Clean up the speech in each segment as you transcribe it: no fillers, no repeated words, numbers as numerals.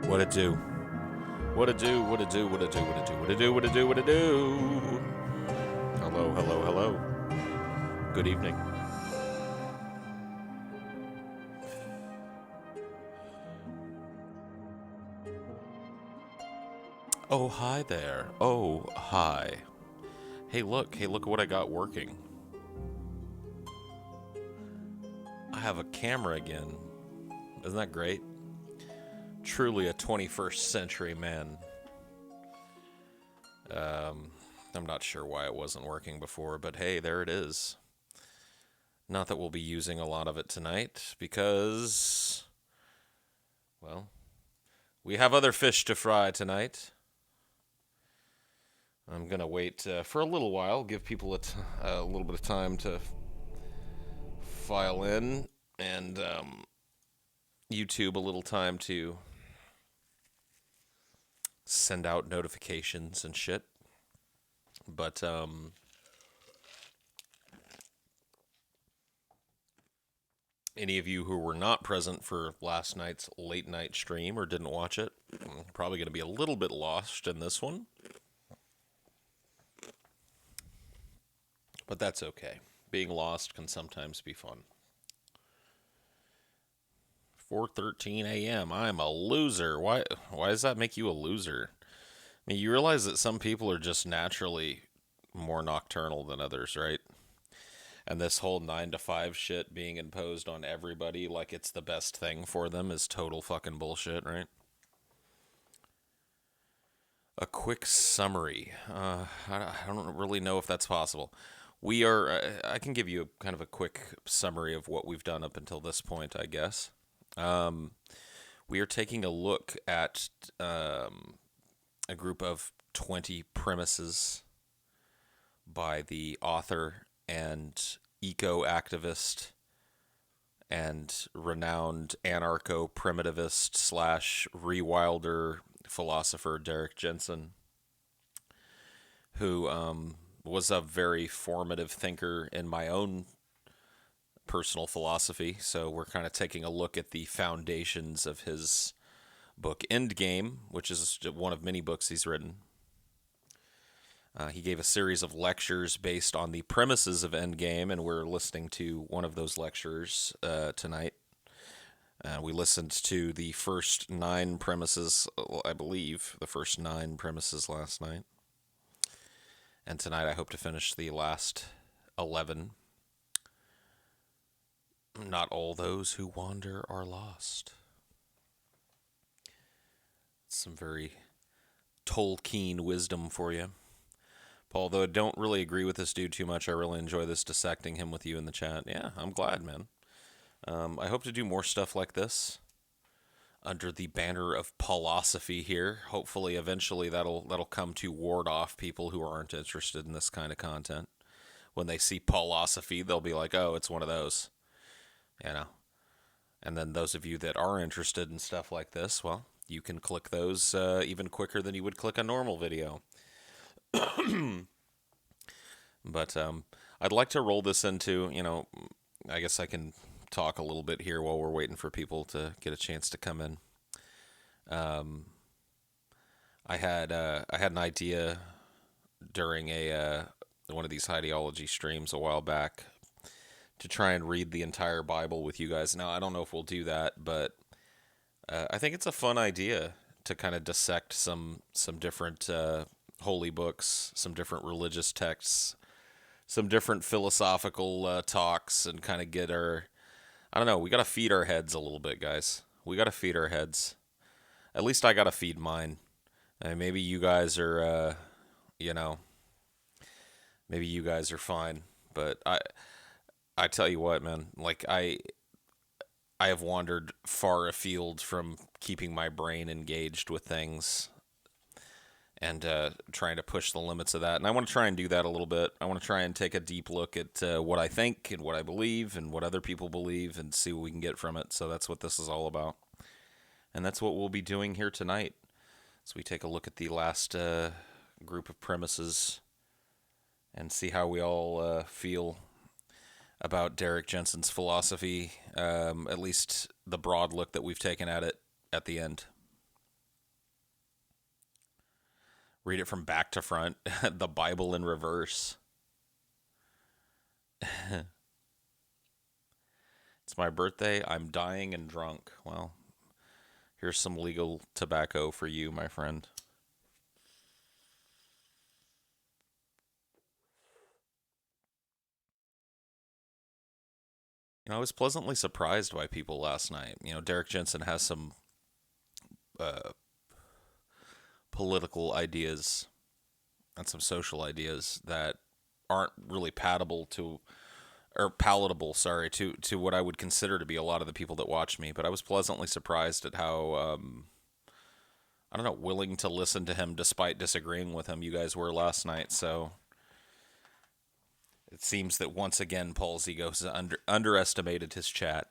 What it do? What it do? What it do? What it do? What it do? What it do? What it do? What it do? Hello, hello, hello. Good evening. Oh, hi there. Oh, hi. Hey, look. Hey, look at what I got working. I have a camera again. Isn't that great? Truly a 21st century man. I'm not sure why it wasn't working before, but hey, there it is. Not that we'll be using a lot of it tonight, because, well, we have other fish to fry tonight. I'm going to wait for a little while, give people a little bit of time to file in, and YouTube a little time to send out notifications and shit. But, any of you who were not present for last night's late night stream or didn't watch it, probably going to be a little bit lost in this one. But that's okay. Being lost can sometimes be fun. 4:13 a.m. I'm a loser. Why does that make you a loser? I mean, you realize that some people are just naturally more nocturnal than others, right? And this whole 9 to 5 shit being imposed on everybody like it's the best thing for them is total fucking bullshit, right? A quick summary. I don't really know if that's possible. I can give you kind of a quick summary of what we've done up until this point, I guess. We are taking a look at a group of 20 premises by the author and eco-activist and renowned anarcho-primitivist slash rewilder philosopher Derek Jensen, who was a very formative thinker in my own personal philosophy. So we're kind of taking a look at the foundations of his book ENDGAME, which is one of many books he's written. He gave a series of lectures based on the premises of ENDGAME, and we're listening to one of those lectures tonight. We listened to the first 9 premises, I believe, the first 9 premises last night. And tonight I hope to finish the last 11. Not all those who wander are lost. Some very Tolkien wisdom for you. Paul, though I don't really agree with this dude too much, I really enjoy this dissecting him with you in the chat. Yeah, I'm glad, man. I hope to do more stuff like this under the banner of Paulosophy here. Hopefully, eventually, that'll come to ward off people who aren't interested in this kind of content. When they see Paulosophy, they'll be like, "Oh, it's one of those," you know. And then those of you that are interested in stuff like this, well, you can click those even quicker than you would click a normal video. But I'd like to roll this into, I guess I can talk a little bit here while we're waiting for people to get a chance to come in. I had an idea during one of these Highdeology streams a while back to try and read the entire Bible with you guys. Now, I don't know if we'll do that, but I think it's a fun idea to kind of dissect some different holy books, some different religious texts, some different philosophical talks, and kind of get I don't know, we got to feed our heads a little bit, guys. We got to feed our heads. At least I got to feed mine. Maybe you guys are, maybe you guys are fine. But I tell you what, man, like I have wandered far afield from keeping my brain engaged with things and trying to push the limits of that. And I want to try and do that a little bit. I want to try and take a deep look at what I think and what I believe and what other people believe and see what we can get from it. So that's what this is all about. And that's what we'll be doing here tonight. So we take a look at the last group of premises and see how we all feel about Derek Jensen's philosophy, at least the broad look that we've taken at it at the end. Read it from back to front. The Bible in reverse. It's my birthday. I'm dying and drunk. Well, here's some legal tobacco for you, my friend. I was pleasantly surprised by people last night. Derek Jensen has some uh, political ideas and some social ideas that aren't really palatable, sorry, to what I would consider to be a lot of the people that watch me. But I was pleasantly surprised at how, I don't know, willing to listen to him despite disagreeing with him you guys were last night. So it seems that once again Paul's ego has underestimated his chat.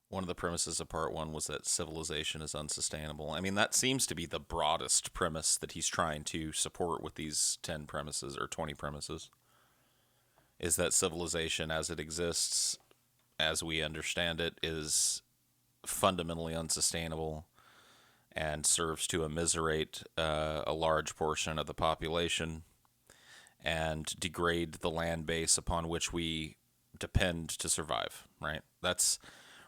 One of the premises of part one was that civilization is unsustainable. I mean, that seems to be the broadest premise that he's trying to support with these 10 premises or 20 premises, is that civilization as it exists, as we understand it, is fundamentally unsustainable and serves to immiserate a large portion of the population and degrade the land base upon which we depend to survive, right? That's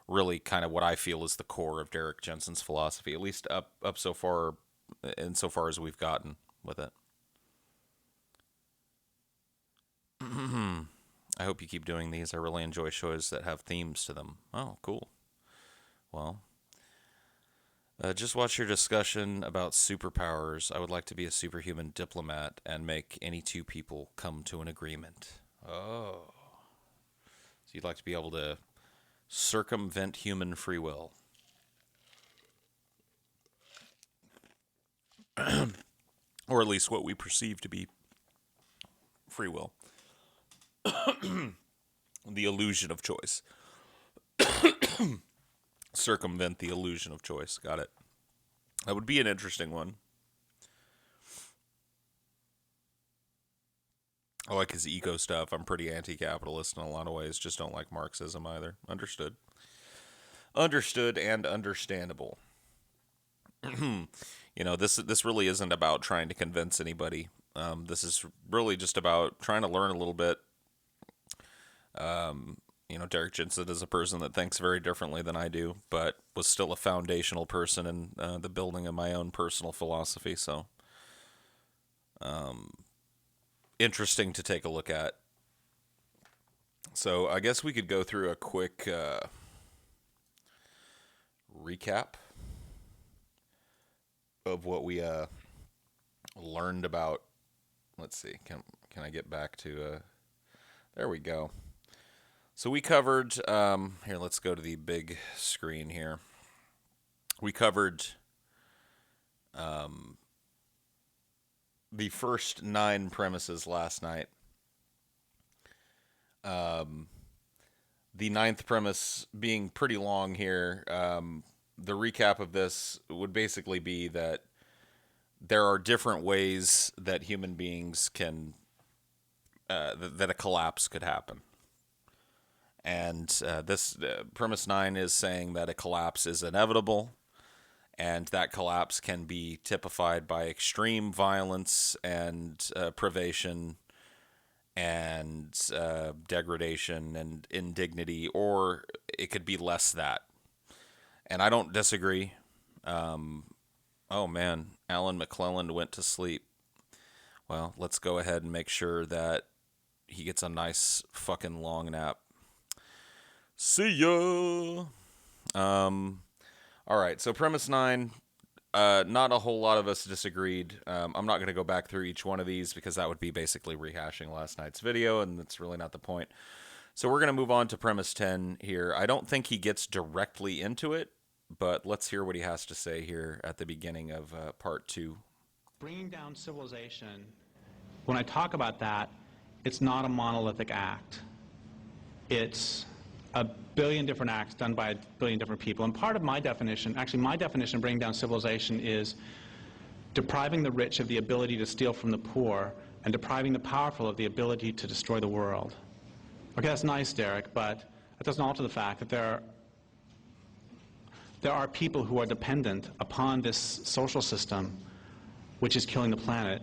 really kind of what I feel is the core of Derek Jensen's philosophy, at least up so far, insofar as we've gotten with it. I hope you keep doing these. I really enjoy shows that have themes to them. Oh, cool. Well, just watch your discussion about superpowers. I would like to be a superhuman diplomat and make any two people come to an agreement. Oh. So you'd like to be able to circumvent human free will. Or at least what we perceive to be free will. The illusion of choice. Circumvent the illusion of choice. Got it. That would be an interesting one. I like his eco stuff. I'm pretty anti-capitalist in a lot of ways. Just don't like Marxism either. Understood. Understood and understandable. This really isn't about trying to convince anybody. This is really just about trying to learn a little bit. Derek Jensen is a person that thinks very differently than I do, but was still a foundational person in the building of my own personal philosophy. So, interesting to take a look at. So I guess we could go through a quick recap of what we learned about. Let's see. Can I get back to? There we go. So we covered. Here, let's go to the big screen here. We covered the first 9 premises last night. The 9th premise being pretty long here. The recap of this would basically be that there are different ways that human beings can, that a collapse could happen. And this premise 9 is saying that a collapse is inevitable, and that collapse can be typified by extreme violence and privation and degradation and indignity, or it could be less that. And I don't disagree. Oh man, Alan McClelland went to sleep. Well, let's go ahead and make sure that he gets a nice fucking long nap. See ya! All right, so premise 9, not a whole lot of us disagreed. I'm not going to go back through each one of these because that would be basically rehashing last night's video, and that's really not the point. So we're going to move on to premise 10 here. I don't think he gets directly into it, but let's hear what he has to say here at the beginning of part 2. Bringing down civilization, when I talk about that, it's not a monolithic act. It's a billion different acts done by a billion different people. And part of my definition, actually my definition of bringing down civilization is depriving the rich of the ability to steal from the poor and depriving the powerful of the ability to destroy the world. Okay, that's nice, Derek, but that doesn't alter the fact that there there are people who are dependent upon this social system which is killing the planet.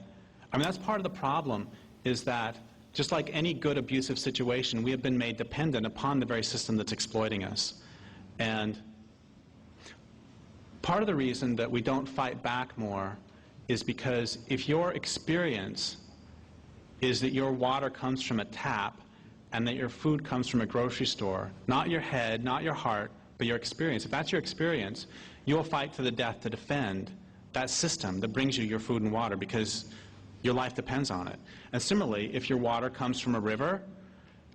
I mean, that's part of the problem, is that just like any good abusive situation, we have been made dependent upon the very system that's exploiting us. And part of the reason that we don't fight back more is because if your experience is that your water comes from a tap and that your food comes from a grocery store, not your head, not your heart, but your experience, if that's your experience, you'll fight to the death to defend that system that brings you your food and water, because your life depends on it. And similarly, if your water comes from a river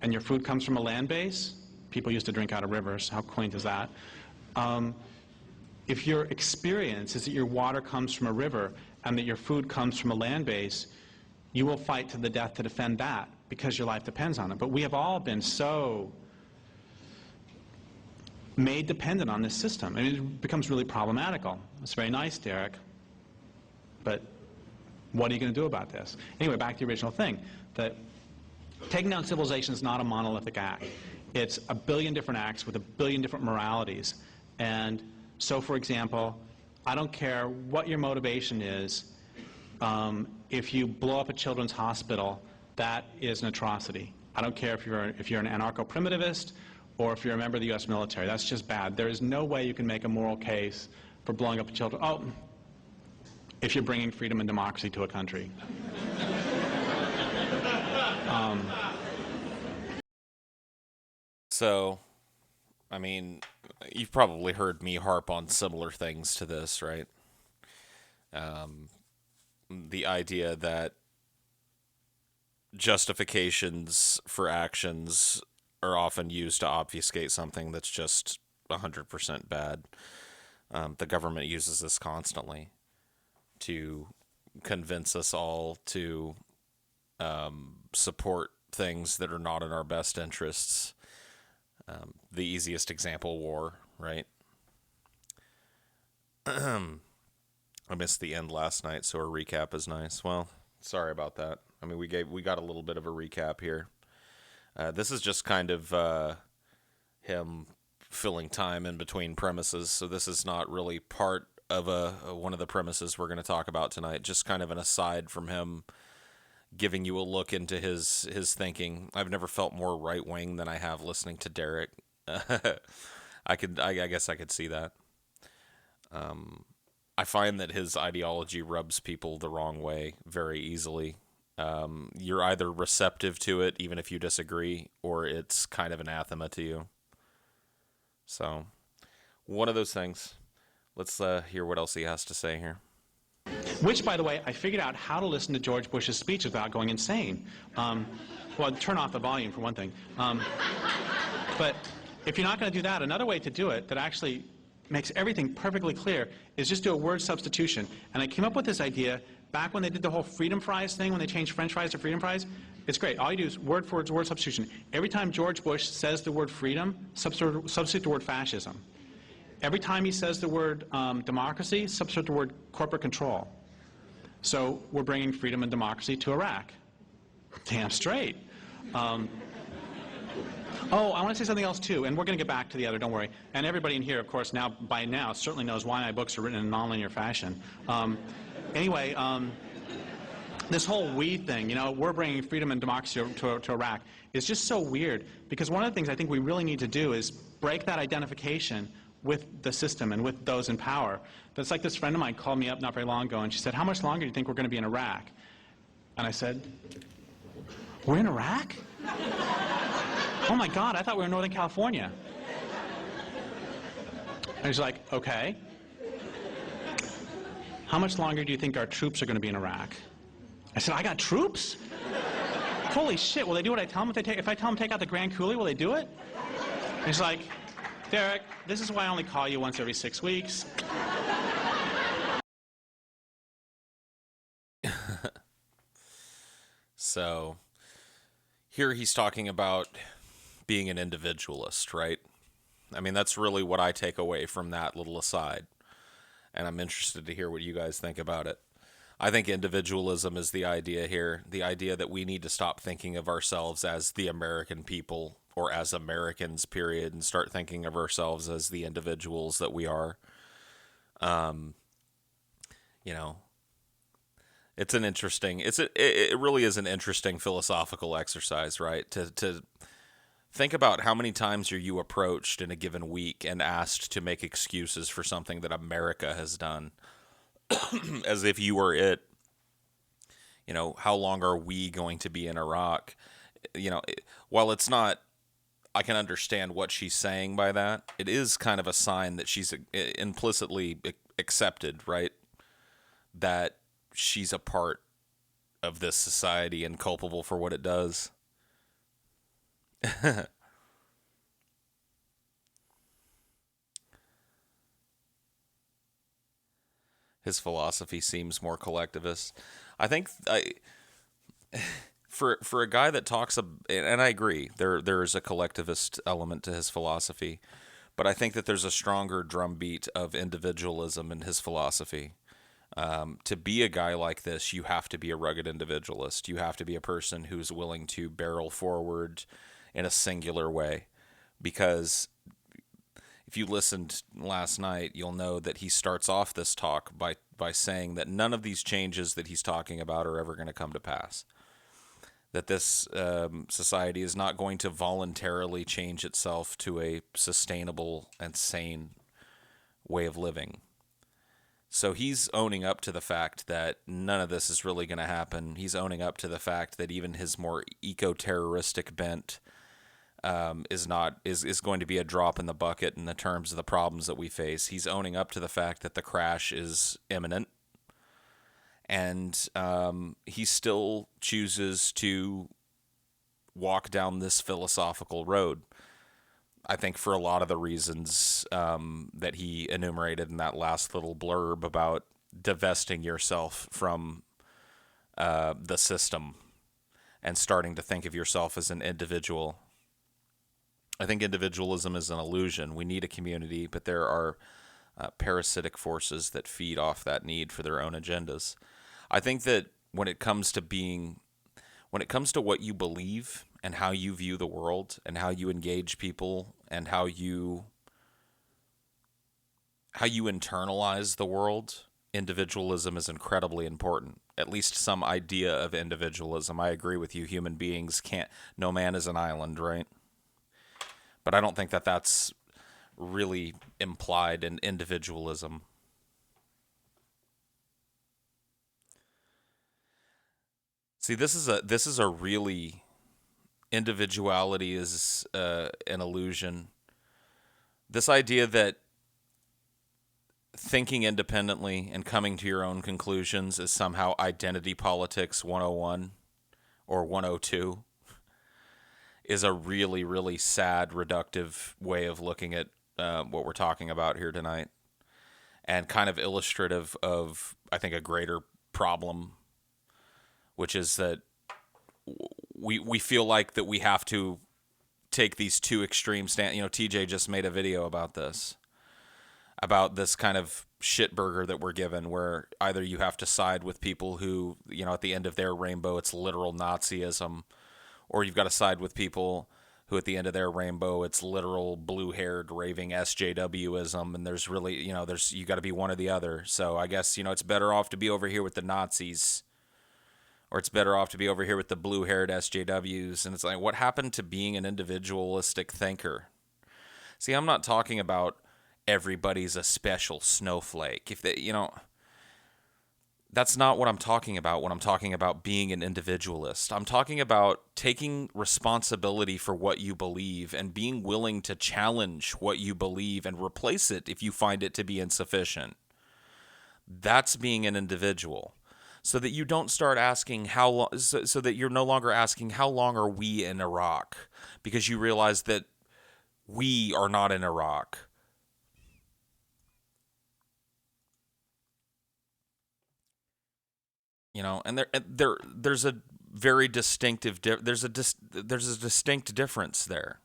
and your food comes from a land base, people used to drink out of rivers, how quaint is that? If your experience is that your water comes from a river and that your food comes from a land base, you will fight to the death to defend that because your life depends on it. But we have all been so made dependent on this system, and it becomes really problematical. It's very nice, Derek, but what are you going to do about this? Anyway, back to the original thing, that taking down civilization is not a monolithic act. It's a billion different acts with a billion different moralities. And so, for example, I don't care what your motivation is, if you blow up a children's hospital, that is an atrocity. I don't care if you're an anarcho-primitivist or if you're a member of the U.S. military. That's just bad. There is no way you can make a moral case for blowing up a children. Oh, if you're bringing freedom and democracy to a country. So, I mean, you've probably heard me harp on similar things to this, right? The idea that justifications for actions are often used to obfuscate something that's just 100% bad. The government uses this constantly to convince us all to support things that are not in our best interests. The easiest example, war, right? I missed the end last night, so a recap is nice. Well, sorry about that. I mean, we got a little bit of a recap here. This is just kind of him filling time in between premises, so this is not really part of one of the premises we're going to talk about tonight. Just kind of an aside from him, giving you a look into his thinking. I've never felt more right wing than I have listening to Derek. I guess I could see that. I find that his ideology rubs people the wrong way very easily. You're either receptive to it, even if you disagree, or it's kind of anathema to you. So, one of those things. Let's hear what else he has to say here. Which, by the way, I figured out how to listen to George Bush's speech without going insane. Well, turn off the volume, for one thing. But if you're not going to do that, another way to do it that actually makes everything perfectly clear is just do a word substitution. And I came up with this idea back when they did the whole freedom fries thing, when they changed French fries to freedom fries. It's great. All you do is word for word substitution. Every time George Bush says the word freedom, substitute the word fascism. Every time he says the word democracy, substitute the word corporate control. So we're bringing freedom and democracy to Iraq. Damn straight. Oh, I want to say something else too, and we're going to get back to the other, don't worry. And everybody in here, of course, by now certainly knows why my books are written in a nonlinear fashion. Anyway, this whole we thing, you know, we're bringing freedom and democracy to Iraq, is just so weird, because one of the things I think we really need to do is break that identification with the system and with those in power. That's like this friend of mine called me up not very long ago, and she said, how much longer do you think we're going to be in Iraq? And I said, we're in Iraq? Oh my God, I thought we were in Northern California. And he's like, okay. How much longer do you think our troops are going to be in Iraq? I said, I got troops? Holy shit, will they do what I tell them? If I tell them to take out the Grand Coulee, will they do it? And he's like, Derek, this is why I only call you once every 6 weeks. So, here he's talking about being an individualist, right? I mean, that's really what I take away from that little aside. And I'm interested to hear what you guys think about it. I think individualism is the idea here, the idea that we need to stop thinking of ourselves as the American people or as Americans, period, and start thinking of ourselves as the individuals that we are. You know, it really is an interesting philosophical exercise, right? To think about how many times are you approached in a given week and asked to make excuses for something that America has done, as if you were it. How long are we going to be in Iraq? While it's not, I can understand what she's saying by that. It is kind of a sign that she's implicitly accepted, right? That she's a part of this society and culpable for what it does. His philosophy seems more collectivist. I think for a guy that talks, and I agree, there is a collectivist element to his philosophy, but I think that there's a stronger drumbeat of individualism in his philosophy. To be a guy like this, you have to be a rugged individualist. You have to be a person who's willing to barrel forward in a singular way. Because if you listened last night, you'll know that he starts off this talk by saying that none of these changes that he's talking about are ever going to come to pass. That this society is not going to voluntarily change itself to a sustainable and sane way of living. So he's owning up to the fact that none of this is really going to happen. He's owning up to the fact that even his more eco-terroristic bent is going to be a drop in the bucket in the terms of the problems that we face. He's owning up to the fact that the crash is imminent, and he still chooses to walk down this philosophical road. I think for a lot of the reasons that he enumerated in that last little blurb about divesting yourself from the system and starting to think of yourself as an individual. I think individualism is an illusion. We need a community, but there are parasitic forces that feed off that need for their own agendas. I think that when it comes to what you believe and how you view the world and how you engage people and how you internalize the world, individualism is incredibly important. At least some idea of individualism. I agree with you. Human beings can't. No man is an island, right? But I don't think that that's really implied in individualism. See, this is a really, individuality is an illusion. This idea that thinking independently and coming to your own conclusions is somehow identity politics 101 or 102 is a really, really sad, reductive way of looking at what we're talking about here tonight, and kind of illustrative of, I think, a greater problem, which is that we feel like that we have to take these two extreme stand. TJ just made a video about this kind of shitburger that we're given, where either you have to side with people who, at the end of their rainbow, it's literal Nazism, or you've got to side with people who at the end of their rainbow, it's literal blue-haired raving SJWism, and there's really, you got to be one or the other. So I guess, it's better off to be over here with the Nazis, or it's better off to be over here with the blue-haired SJWs. And it's like, what happened to being an individualistic thinker? See, I'm not talking about everybody's a special snowflake. If they, that's not what I'm talking about when I'm talking about being an individualist. I'm talking about taking responsibility for what you believe and being willing to challenge what you believe and replace it if you find it to be insufficient. That's being an individual. So that you don't start asking how long, so that you're no longer asking how long are we in Iraq, because you realize that we are not in Iraq. And there's a very distinctive there's a distinct difference there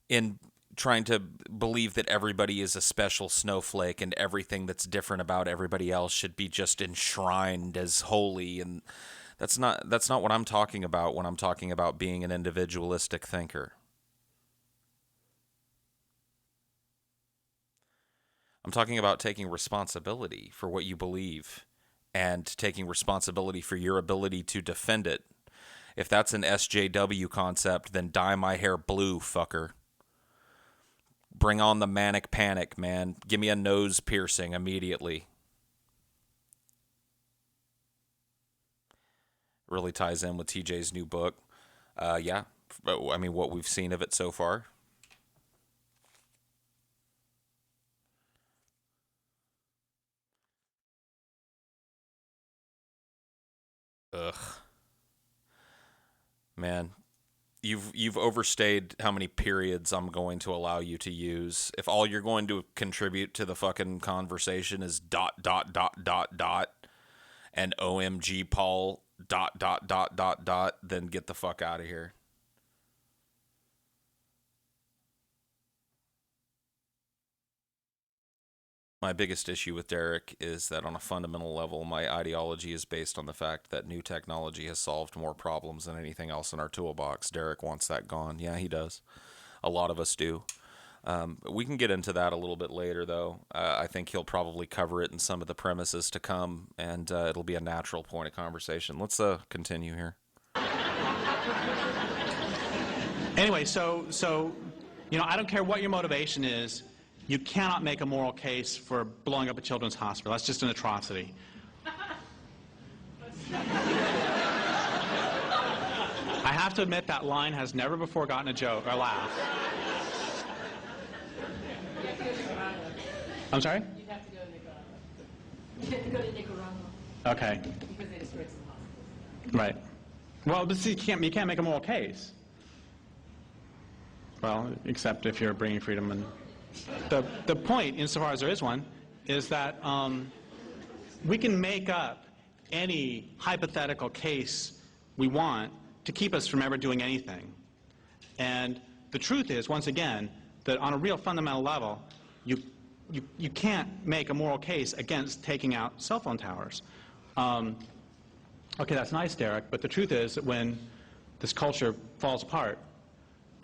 in trying to believe that everybody is a special snowflake and everything that's different about everybody else should be just enshrined as holy. And That's not what I'm talking about when I'm talking about being an individualistic thinker. I'm talking about taking responsibility for what you believe and taking responsibility for your ability to defend it. If that's an SJW concept, then dye my hair blue, fucker. Bring on the manic panic, man. Give me a nose piercing immediately. Really ties in with TJ's new book. Yeah, I mean, what we've seen of it so far. Ugh, man, you've overstayed how many periods I'm going to allow you to use. If all you're going to contribute to the fucking conversation is dot dot dot dot dot and OMG Paul dot dot dot dot dot, then get the fuck out of here. My biggest issue with Derek is that on a fundamental level, my ideology is based on the fact that new technology has solved more problems than anything else in our toolbox. Derek wants that gone. Yeah, he does. A lot of us do. We can get into that a little bit later, though. I think he'll probably cover it in some of the premises to come, and it'll be a natural point of conversation. Let's continue here. Anyway, I don't care what your motivation is, you cannot make a moral case for blowing up a children's hospital. That's just an atrocity. I have to admit that line has never before gotten a joke or laugh. I'm sorry? You'd have to go to Nicaragua. You have to go to Nicaragua. Okay. Because they destroyed some hospitals. Right. Well, but see, you can't make a moral case. Well, except if you're bringing freedom. And the point, insofar as there is one, is that we can make up any hypothetical case we want to keep us from ever doing anything. And the truth is, once again, that on a real fundamental level, you can't make a moral case against taking out cell phone towers. Okay, that's nice, Derek, but the truth is that when this culture falls apart,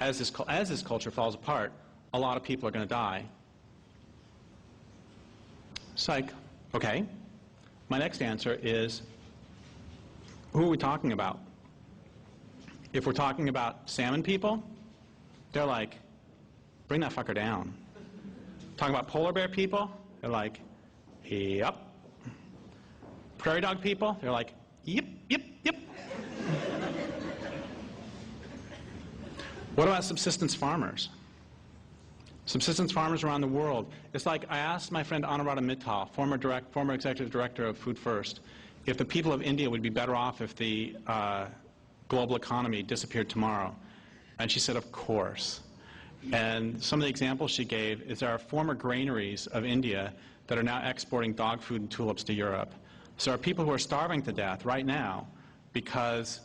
as this culture falls apart, a lot of people are going to die. Psych. Okay. My next answer is, who are we talking about? If we're talking about salmon people, they're like, bring that fucker down. Talking about polar bear people, they're like, yep. Prairie dog people, they're like, yep, yep, yep. What about subsistence farmers? Subsistence farmers around the world. It's like I asked my friend Anuradha Mittal, former executive director of Food First, if the people of India would be better off if the global economy disappeared tomorrow. And she said, of course. And some of the examples she gave is there are former granaries of India that are now exporting dog food and tulips to Europe. So there are people who are starving to death right now because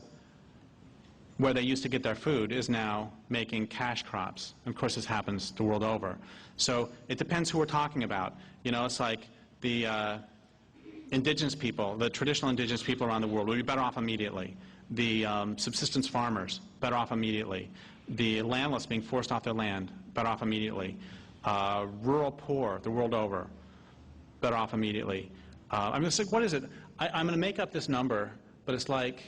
where they used to get their food is now making cash crops. And of course, this happens the world over. So it depends who we're talking about. You know, it's like the indigenous people, the traditional indigenous people around the world would be better off immediately. The subsistence farmers, better off immediately. The landless being forced off their land, better off immediately. Rural poor, the world over, better off immediately. I'm just like, what is it? I'm going to make up this number, but it's like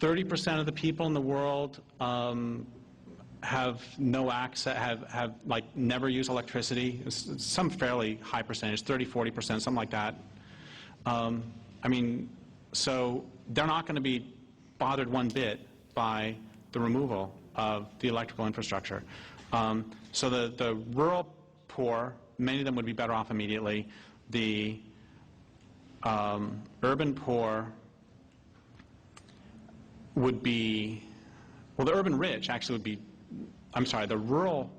30% of the people in the world have no access, have like never used electricity. It's some fairly high percentage, 30, 40%, something like that. I mean, so they're not going to be bothered one bit by the removal of the electrical infrastructure. So the rural poor, many of them would be better off immediately. The urban poor would be, well, the urban rich actually would be, I'm sorry, the rural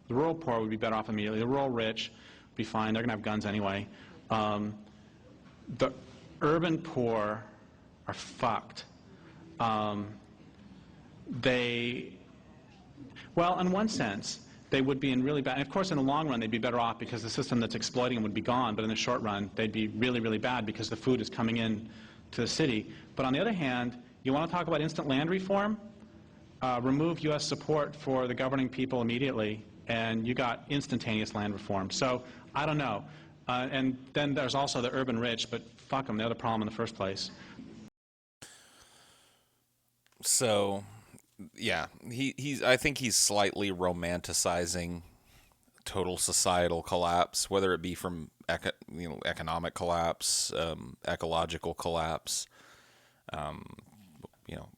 poor would be better off immediately. The rural rich would be fine. They're going to have guns anyway. The urban poor are fucked. Well, in one sense, they would be in really bad, and of course in the long run they'd be better off because the system that's exploiting them would be gone, but in the short run they'd be really, really bad because the food is coming in to the city. But on the other hand, you want to talk about instant land reform? Remove U.S. support for the governing people immediately, and you got instantaneous land reform. So I don't know. And then there's also the urban rich, but fuck them, they're the problem in the first place. So, yeah, I think he's slightly romanticizing total societal collapse, whether it be from economic collapse, ecological collapse, you know,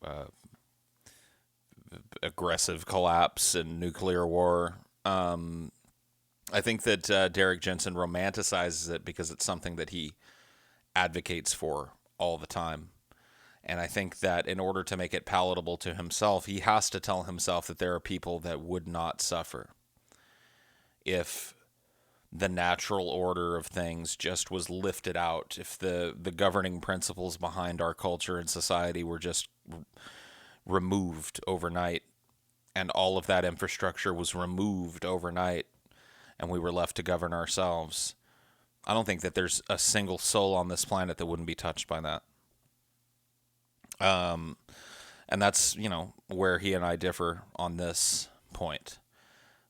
aggressive collapse and nuclear war. I think that Derek Jensen romanticizes it because it's something that he advocates for all the time. And I think that in order to make it palatable to himself, he has to tell himself that there are people that would not suffer if the natural order of things just was lifted out, if the governing principles behind our culture and society were just removed overnight, and all of that infrastructure was removed overnight, and we were left to govern ourselves. I don't think that there's a single soul on this planet that wouldn't be touched by that. And that's, where he and I differ on this point.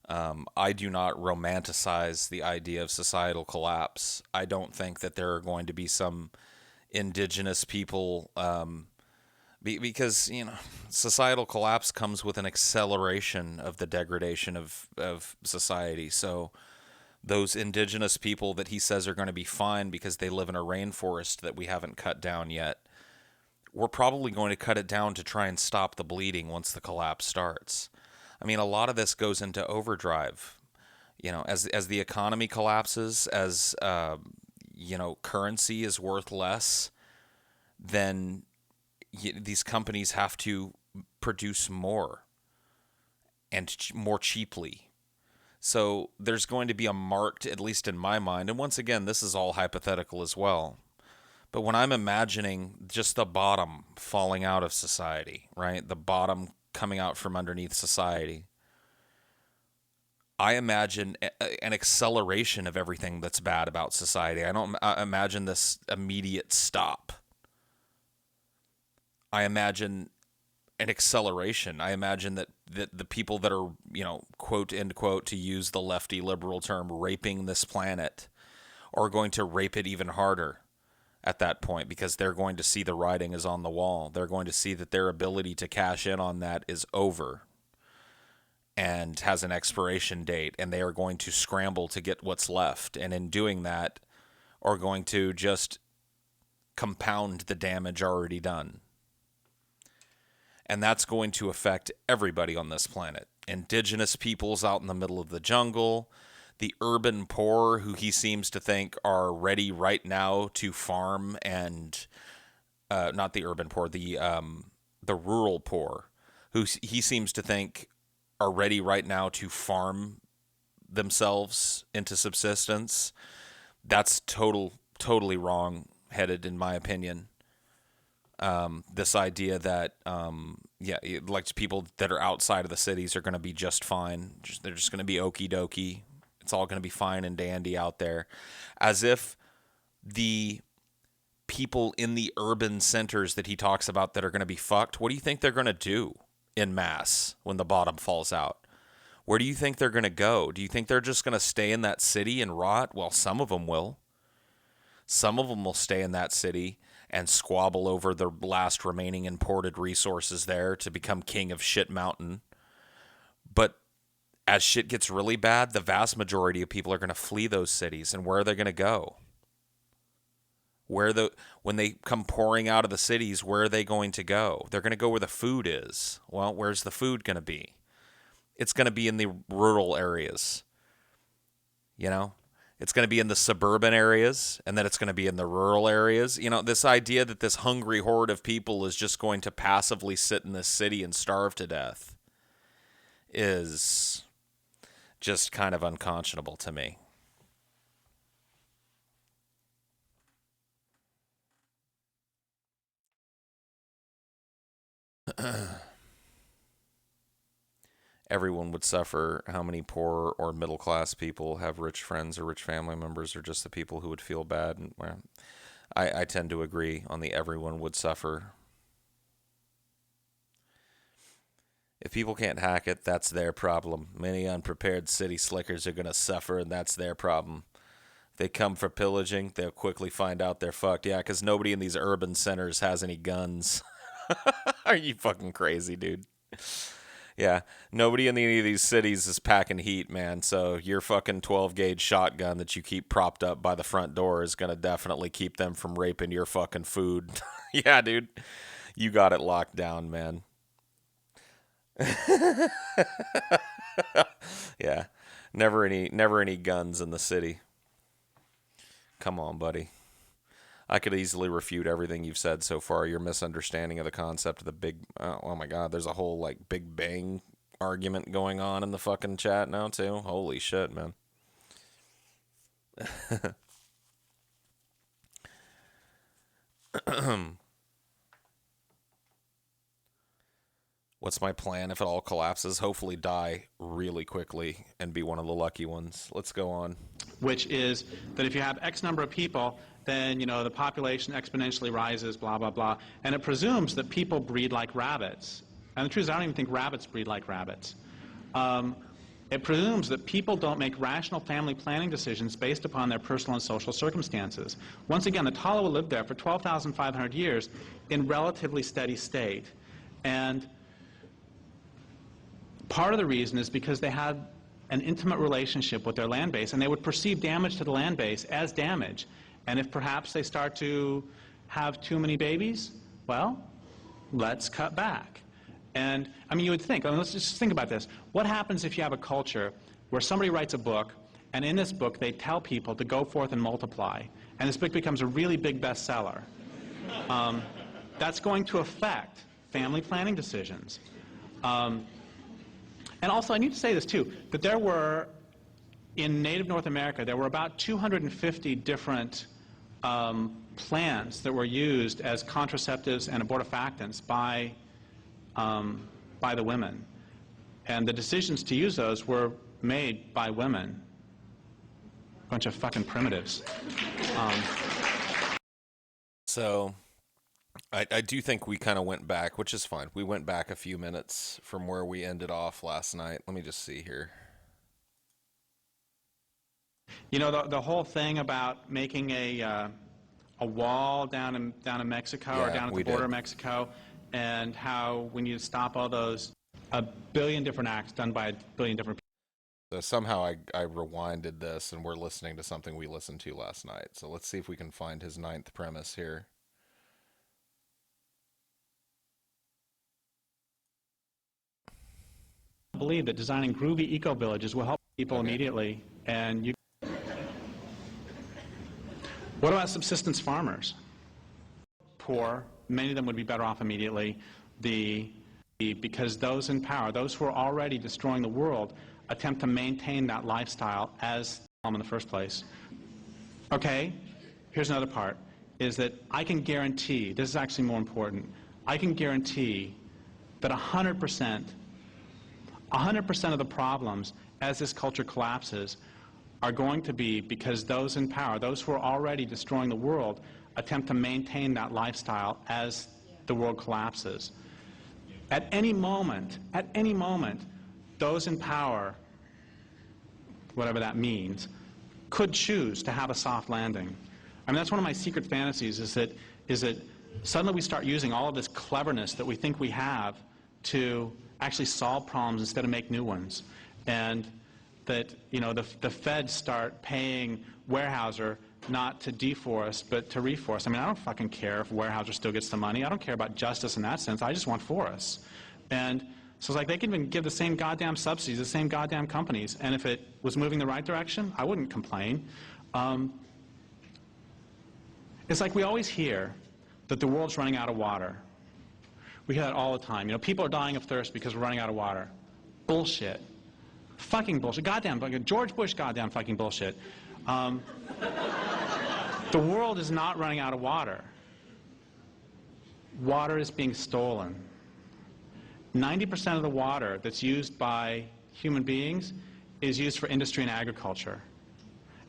I do not romanticize the idea of societal collapse. I don't think that there are going to be some indigenous people, because, societal collapse comes with an acceleration of the degradation of society. So those indigenous people that he says are going to be fine because they live in a rainforest that we haven't cut down yet, we're probably going to cut it down to try and stop the bleeding once the collapse starts. I mean, a lot of this goes into overdrive. As the economy collapses, as currency is worth less, then these companies have to produce more and more cheaply. So there's going to be a marked, at least in my mind, and once again, this is all hypothetical as well, but when I'm imagining just the bottom falling out of society, right? The bottom coming out from underneath society, I imagine an acceleration of everything that's bad about society. I don't imagine this immediate stop. I imagine an acceleration. I imagine that the people that are, quote, end quote, to use the lefty liberal term, raping this planet, are going to rape it even harder at that point, because they're going to see the writing is on the wall. They're going to see that their ability to cash in on that is over and has an expiration date, and they are going to scramble to get what's left, and in doing that are going to just compound the damage already done. And that's going to affect everybody on this planet. Indigenous peoples out in the middle of the jungle, the urban poor who he seems to think are ready right now to farm, and not the urban poor, the rural poor who he seems to think are ready right now to farm themselves into subsistence. That's totally wrong-headed, in my opinion. This idea that, like people that are outside of the cities are going to be just fine. They're just going to be okie dokie. It's all going to be fine and dandy out there. As if the people in the urban centers that he talks about that are going to be fucked, what do you think they're going to do in mass when the bottom falls out? Where do you think they're going to go? Do you think they're just going to stay in that city and rot? Well, some of them will. Some of them will stay in that city and squabble over the last remaining imported resources there to become king of shit mountain. But as shit gets really bad, the vast majority of people are going to flee those cities. And where are they going to go? When they come pouring out of the cities, where are they going to go? They're going to go where the food is. Well, where's the food going to be? It's going to be in the rural areas. It's going to be in the suburban areas, and then it's going to be in the rural areas. This idea that this hungry horde of people is just going to passively sit in this city and starve to death is just kind of unconscionable to me. Everyone would suffer. How many poor or middle class people have rich friends or rich family members, or just the people who would feel bad? And, well, I tend to agree on the everyone would suffer. If people can't hack it, that's their problem. Many unprepared city slickers are going to suffer, and that's their problem. If they come for pillaging, they'll quickly find out they're fucked. Yeah, because nobody in these urban centers has any guns. Are you fucking crazy, dude? Yeah, nobody in any of these cities is packing heat, man. So your fucking 12 gauge shotgun that you keep propped up by the front door is going to definitely keep them from raping your fucking food. Yeah, dude. You got it locked down, man. Yeah. Never any guns in the city. Come on, buddy. I could easily refute everything you've said so far. Your misunderstanding of the concept of the big oh my god, there's a whole like Big Bang argument going on in the fucking chat now too. Holy shit, man. What's my plan if it all collapses? Hopefully die really quickly and be one of the lucky ones. Let's go on. Which is that if you have X number of people, then, the population exponentially rises, blah, blah, blah. And it presumes that people breed like rabbits. And the truth is, I don't even think rabbits breed like rabbits. It presumes that people don't make rational family planning decisions based upon their personal and social circumstances. Once again, the Talawa lived there for 12,500 years in relatively steady state. And part of the reason is because they had an intimate relationship with their land base, and they would perceive damage to the land base as damage. And if perhaps they start to have too many babies, well, let's cut back. And, I mean, you would think, let's just think about this. What happens if you have a culture where somebody writes a book, and in this book they tell people to go forth and multiply, and this book becomes a really big bestseller? That's going to affect family planning decisions. And also, I need to say this too, that there were, in native North America, there were about 250 different plants that were used as contraceptives and abortifactants by the women. And the decisions to use those were made by women. Bunch of fucking primitives. So I do think we kind of went back, which is fine. We went back a few minutes from where we ended off last night. Let me just see here. The whole thing about making a wall down in Mexico, or down at the border of Mexico, and how we need to stop all those, a billion different acts done by a billion different people. So somehow I rewinded this, and we're listening to something we listened to last night. So let's see if we can find his ninth premise here. I believe that designing groovy eco-villages will help people immediately. And what about subsistence farmers? Poor, many of them would be better off immediately. Because those in power, those who are already destroying the world, attempt to maintain that lifestyle as in the first place. Okay, here's another part, is that I can guarantee, this is actually more important, I can guarantee that 100% of the problems as this culture collapses are going to be because those in power, those who are already destroying the world, attempt to maintain that lifestyle as the world collapses. At any moment, those in power, whatever that means, could choose to have a soft landing. I mean, that's one of my secret fantasies, is that suddenly we start using all of this cleverness that we think we have to actually solve problems instead of make new ones. And that, the feds start paying Weyerhaeuser not to deforest, but to reforest. I mean, I don't fucking care if Weyerhaeuser still gets the money. I don't care about justice in that sense. I just want forests. And so it's like they can even give the same goddamn subsidies, the same goddamn companies, and if it was moving the right direction, I wouldn't complain. It's like we always hear that the world's running out of water. We hear that all the time. People are dying of thirst because we're running out of water. Bullshit. Fucking bullshit. Goddamn, George Bush goddamn fucking bullshit. The world is not running out of water. Water is being stolen. 90% of the water that's used by human beings is used for industry and agriculture.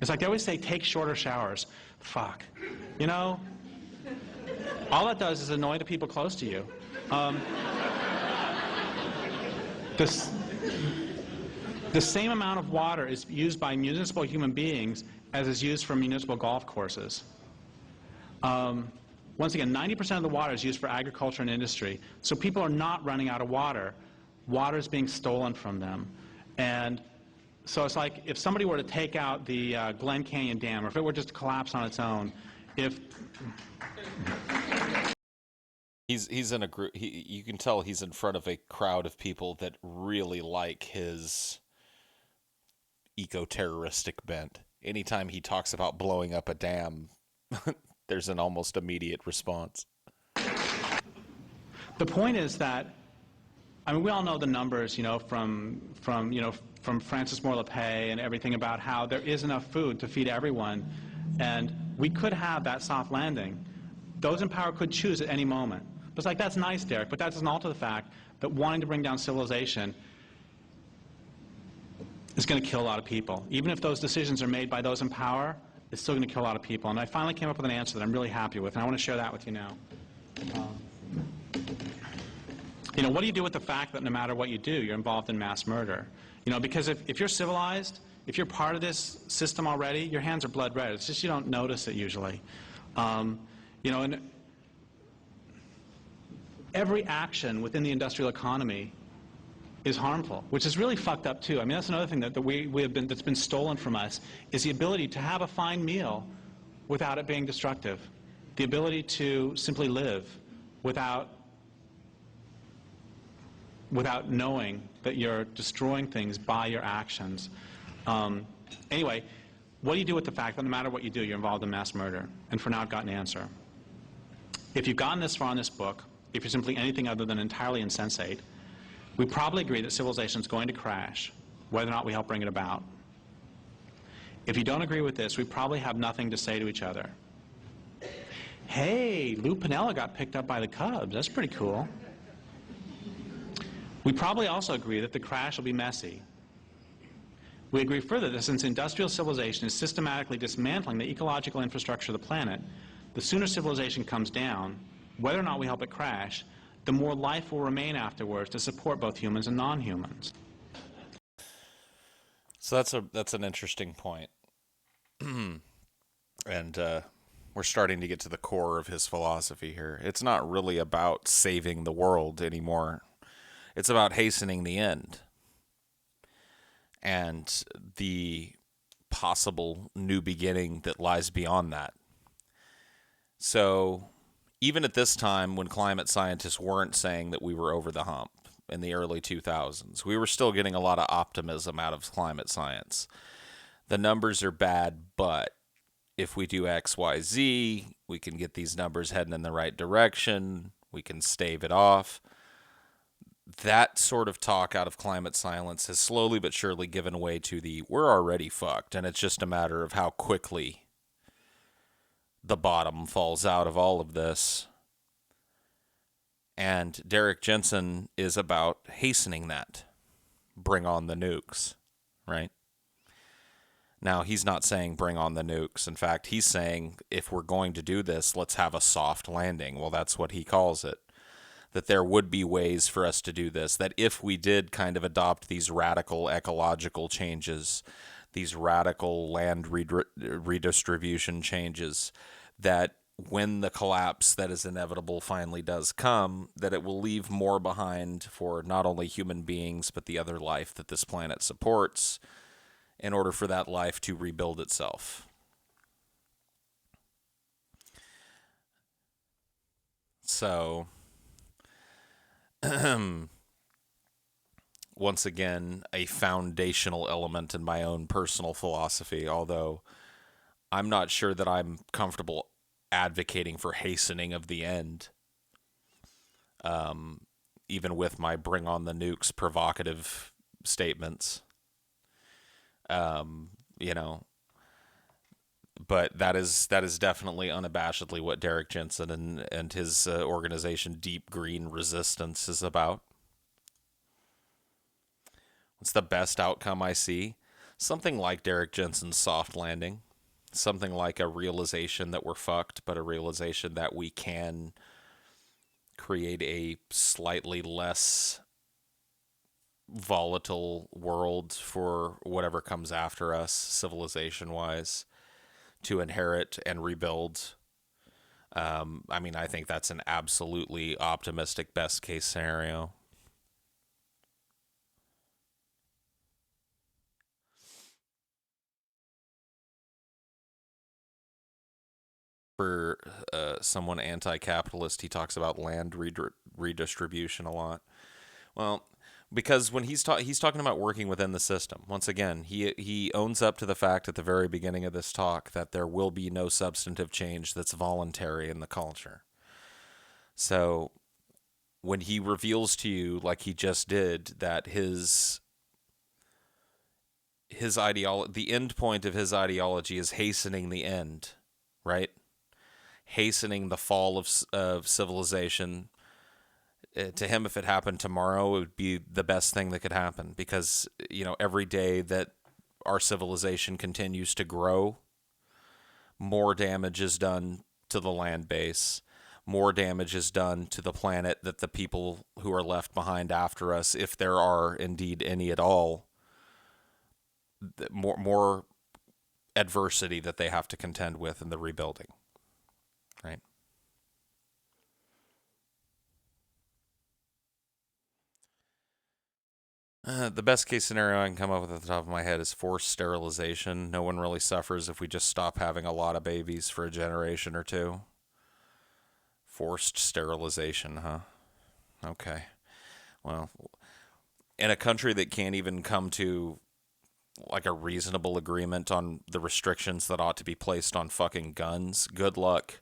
It's like they always say, take shorter showers. Fuck. All that does is annoy the people close to you. This, the same amount of water is used by municipal human beings as is used for municipal golf courses. Once again, 90% of the water is used for agriculture and industry. So people are not running out of water. Water is being stolen from them. And so it's like if somebody were to take out the Glen Canyon Dam, or if it were just to collapse on its own, if... He's in a group. You can tell he's in front of a crowd of people that really like his eco-terroristic bent. Anytime he talks about blowing up a dam, there's an almost immediate response. The point is that, I mean, we all know the numbers, from Francis Moore Lapay and everything about how there is enough food to feed everyone, and we could have that soft landing. Those in power could choose at any moment. But it's like, that's nice, Derek, but that doesn't alter the fact that wanting to bring down civilization is going to kill a lot of people. Even if those decisions are made by those in power, it's still going to kill a lot of people. And I finally came up with an answer that I'm really happy with, and I want to share that with you now. What do you do with the fact that no matter what you do, you're involved in mass murder? Because if you're civilized, if you're part of this system already, your hands are blood red. It's just you don't notice it usually. And every action within the industrial economy is harmful, which is really fucked up too. I mean, that's another thing that's been stolen from us, is the ability to have a fine meal without it being destructive. The ability to simply live without knowing that you're destroying things by your actions. Anyway, what do you do with the fact that no matter what you do, you're involved in mass murder? And for now, I've got an answer. If you've gotten this far in this book, if you're simply anything other than entirely insensate, we probably agree that civilization is going to crash, whether or not we help bring it about. If you don't agree with this, we probably have nothing to say to each other. Hey, Lou Piniella got picked up by the Cubs. That's pretty cool. We probably also agree that the crash will be messy. We agree further that since industrial civilization is systematically dismantling the ecological infrastructure of the planet, the sooner civilization comes down, whether or not we help it crash, the more life will remain afterwards to support both humans and non-humans. So that's an interesting point. And we're starting to get to the core of his philosophy here. It's not really about saving the world anymore. It's about hastening the end and the possible new beginning that lies beyond that. So even at this time, when climate scientists weren't saying that we were over the hump in the early 2000s, we were still getting a lot of optimism out of climate science. The numbers are bad, but if we do X, Y, Z, we can get these numbers heading in the right direction. We can stave it off. That sort of talk out of climate science has slowly but surely given way to the we're already fucked, and it's just a matter of how quickly the bottom falls out of all of this. And Derek Jensen is about hastening that. Bring on the nukes, right? Now, he's not saying bring on the nukes. In fact, he's saying if we're going to do this, let's have a soft landing. Well, that's what he calls it. That there would be ways for us to do this, that if we did kind of adopt these radical ecological changes, these radical land redistribution changes, that when the collapse that is inevitable finally does come, that it will leave more behind for not only human beings, but the other life that this planet supports, in order for that life to rebuild itself. So once again, a foundational element in my own personal philosophy, although I'm not sure that I'm comfortable advocating for hastening of the end, even with my bring on the nukes provocative statements. But that is definitely unabashedly what Derek Jensen and his organization Deep Green Resistance is about. What's the best outcome I see? Something like Derek Jensen's soft landing. something like a realization that we're fucked, but a realization that we can create a slightly less volatile world for whatever comes after us, civilization wise, to inherit and rebuild. I mean, I think that's an absolutely optimistic best case scenario. For someone anti-capitalist, he talks about land redistribution a lot. Well, because when he's talking about working within the system. Once again, he owns up to the fact at the very beginning of this talk that there will be no substantive change that's voluntary in the culture. So when he reveals to you, like he just did, that his ideology, the end point of his ideology is hastening the end, right? Hastening the fall of civilization. To him, if it happened tomorrow, it would be the best thing that could happen, because every day that our civilization continues to grow, more damage is done to the land base, more damage is done to the planet that the people who are left behind after us, if there are indeed any at all, more adversity that they have to contend with in the rebuilding, right? The best case scenario I can come up with at the top of my head is forced sterilization. No one really suffers if we just stop having a lot of babies for a generation or two. Forced sterilization, huh? Okay. Well, in a country that can't even come to like a reasonable agreement on the restrictions that ought to be placed on fucking guns, good luck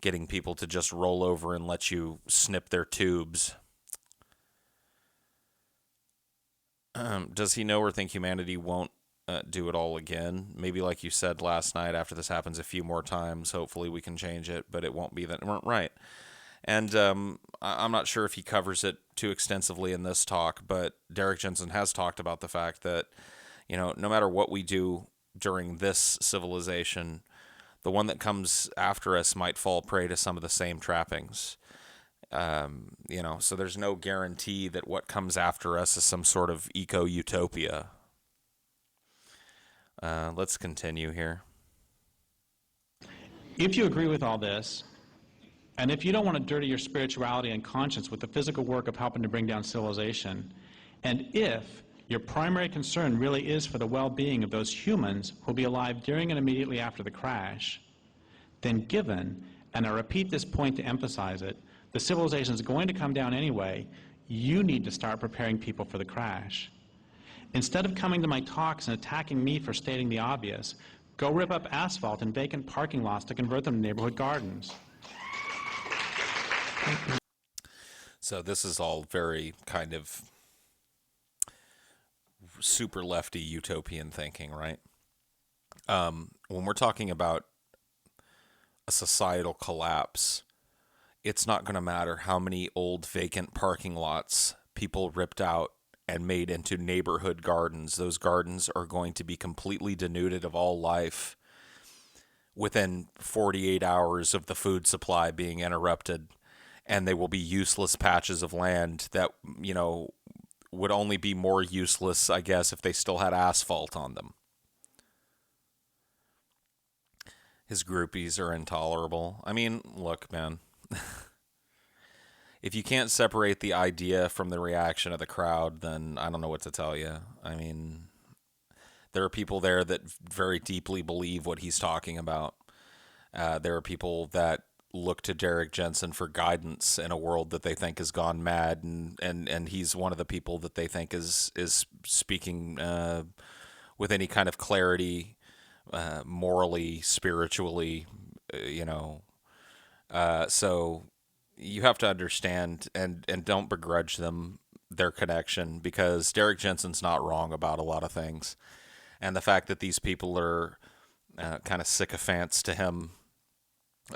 getting people to just roll over and let you snip their tubes. Does he know or think humanity won't do it all again? Maybe, like you said last night, after this happens a few more times, hopefully we can change it, but it won't be that. Right. And I'm not sure if he covers it too extensively in this talk, but Derek Jensen has talked about the fact that, no matter what we do during this civilization, the one that comes after us might fall prey to some of the same trappings. So there's no guarantee that what comes after us is some sort of eco-utopia. Let's continue here. If you agree with all this, and if you don't want to dirty your spirituality and conscience with the physical work of helping to bring down civilization, and if your primary concern really is for the well-being of those humans who will be alive during and immediately after the crash, then given, and I repeat this point to emphasize it, the civilization is going to come down anyway, you need to start preparing people for the crash. Instead of coming to my talks and attacking me for stating the obvious, go rip up asphalt and vacant parking lots to convert them to neighborhood gardens. So this is all very kind of super lefty utopian thinking, right? When we're talking about a societal collapse, it's not going to matter how many old vacant parking lots people ripped out and made into neighborhood gardens. Those gardens are going to be completely denuded of all life within 48 hours of the food supply being interrupted, and they will be useless patches of land that, would only be more useless, I guess, if they still had asphalt on them. His groupies are intolerable. I mean, look, man. If you can't separate the idea from the reaction of the crowd, then I don't know what to tell you. I mean, there are people there that very deeply believe what he's talking about. There are people that look to Derek Jensen for guidance in a world that they think has gone mad, and he's one of the people that they think is speaking with any kind of clarity, morally, spiritually, So you have to understand and don't begrudge them their connection, because Derek Jensen's not wrong about a lot of things, and the fact that these people are kind of sycophants to him.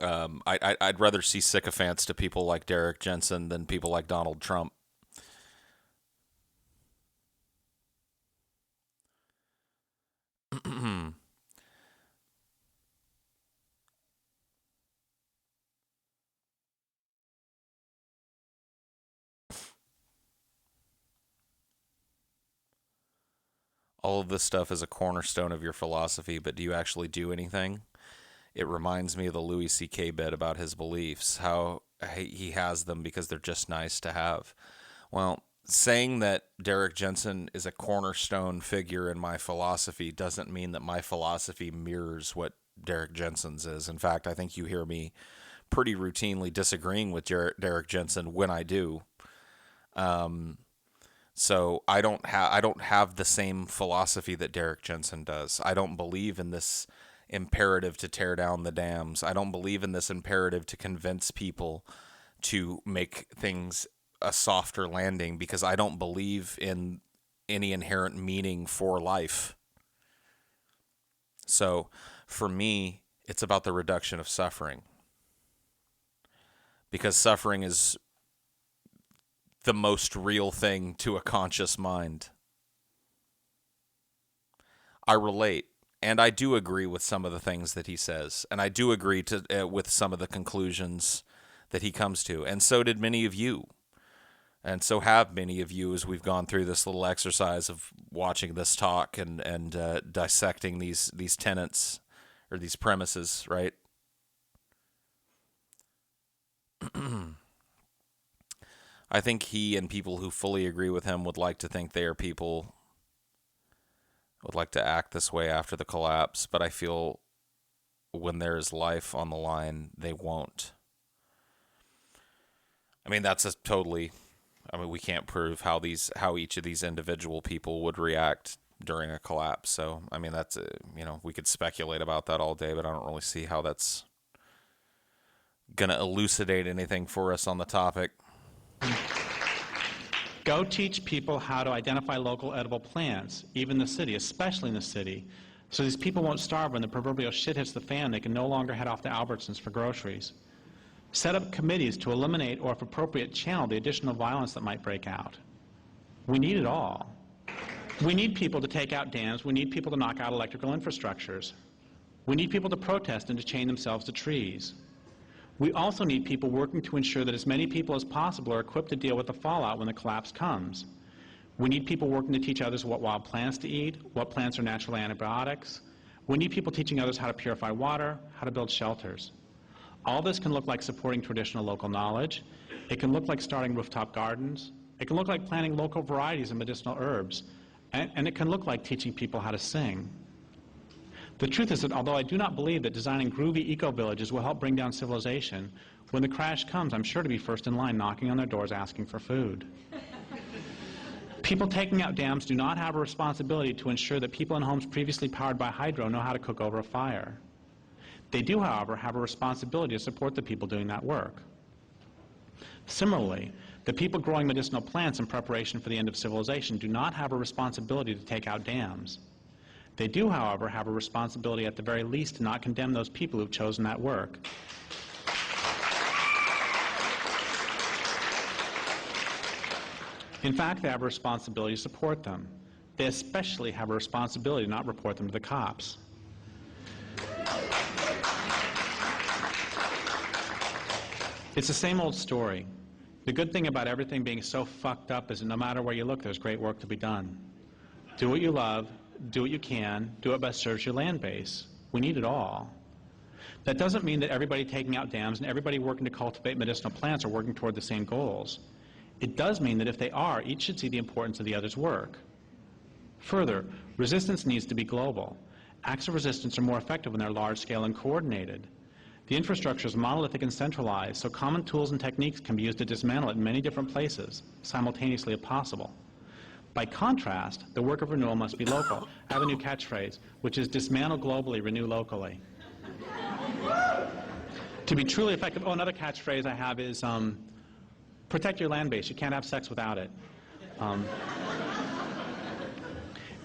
I'd rather see sycophants to people like Derek Jensen than people like Donald Trump. All of this stuff is a cornerstone of your philosophy, but do you actually do anything? It reminds me of the Louis C.K. bit about his beliefs, how he has them because they're just nice to have. Well, saying that Derek Jensen is a cornerstone figure in my philosophy doesn't mean that my philosophy mirrors what Derek Jensen's is. In fact, I think you hear me pretty routinely disagreeing with Derek Jensen when I do. So I don't have the same philosophy that Derek Jensen does. I don't believe in this imperative to tear down the dams. I don't believe in this imperative to convince people to make things a softer landing, because I don't believe in any inherent meaning for life. So for me, it's about the reduction of suffering, because suffering is the most real thing to a conscious mind. I relate, and I do agree with some of the things that he says, and I do agree with some of the conclusions that he comes to, and so did many of you. And so have many of you, as we've gone through this little exercise of watching this talk and dissecting these tenets or these premises, right? I think he and people who fully agree with him would like to think they are people, would like to act this way after the collapse, but I feel when there is life on the line, they won't. I mean, we can't prove how each of these individual people would react during a collapse. So, I mean, we could speculate about that all day, but I don't really see how that's going to elucidate anything for us on the topic. Go teach people how to identify local edible plants, even in the city, especially in the city, so these people won't starve when the proverbial shit hits the fan. They can no longer head off to Albertsons for groceries. Set up committees to eliminate, or if appropriate, channel the additional violence that might break out. We need it all. We need people to take out dams. We need people to knock out electrical infrastructures. We need people to protest and to chain themselves to trees. We also need people working to ensure that as many people as possible are equipped to deal with the fallout when the collapse comes. We need people working to teach others what wild plants to eat, what plants are natural antibiotics. We need people teaching others how to purify water, how to build shelters. All this can look like supporting traditional local knowledge. It can look like starting rooftop gardens. It can look like planting local varieties of medicinal herbs. And it can look like teaching people how to sing. The truth is that although I do not believe that designing groovy eco-villages will help bring down civilization, when the crash comes, I'm sure to be first in line knocking on their doors asking for food. People taking out dams do not have a responsibility to ensure that people in homes previously powered by hydro know how to cook over a fire. They do, however, have a responsibility to support the people doing that work. Similarly, the people growing medicinal plants in preparation for the end of civilization do not have a responsibility to take out dams. They do, however, have a responsibility at the very least to not condemn those people who've chosen that work. In fact, they have a responsibility to support them. They especially have a responsibility to not report them to the cops. It's the same old story. The good thing about everything being so fucked up is that no matter where you look, there's great work to be done. Do what you love, do what you can, do what best serves your land base. We need it all. That doesn't mean that everybody taking out dams and everybody working to cultivate medicinal plants are working toward the same goals. It does mean that if they are, each should see the importance of the other's work. Further, resistance needs to be global. Acts of resistance are more effective when they're large-scale and coordinated. The infrastructure is monolithic and centralized, so common tools and techniques can be used to dismantle it in many different places, simultaneously if possible. By contrast, the work of renewal must be local. I have a new catchphrase, which is dismantle globally, renew locally. To be truly effective, another catchphrase I have is protect your land base. You can't have sex without it.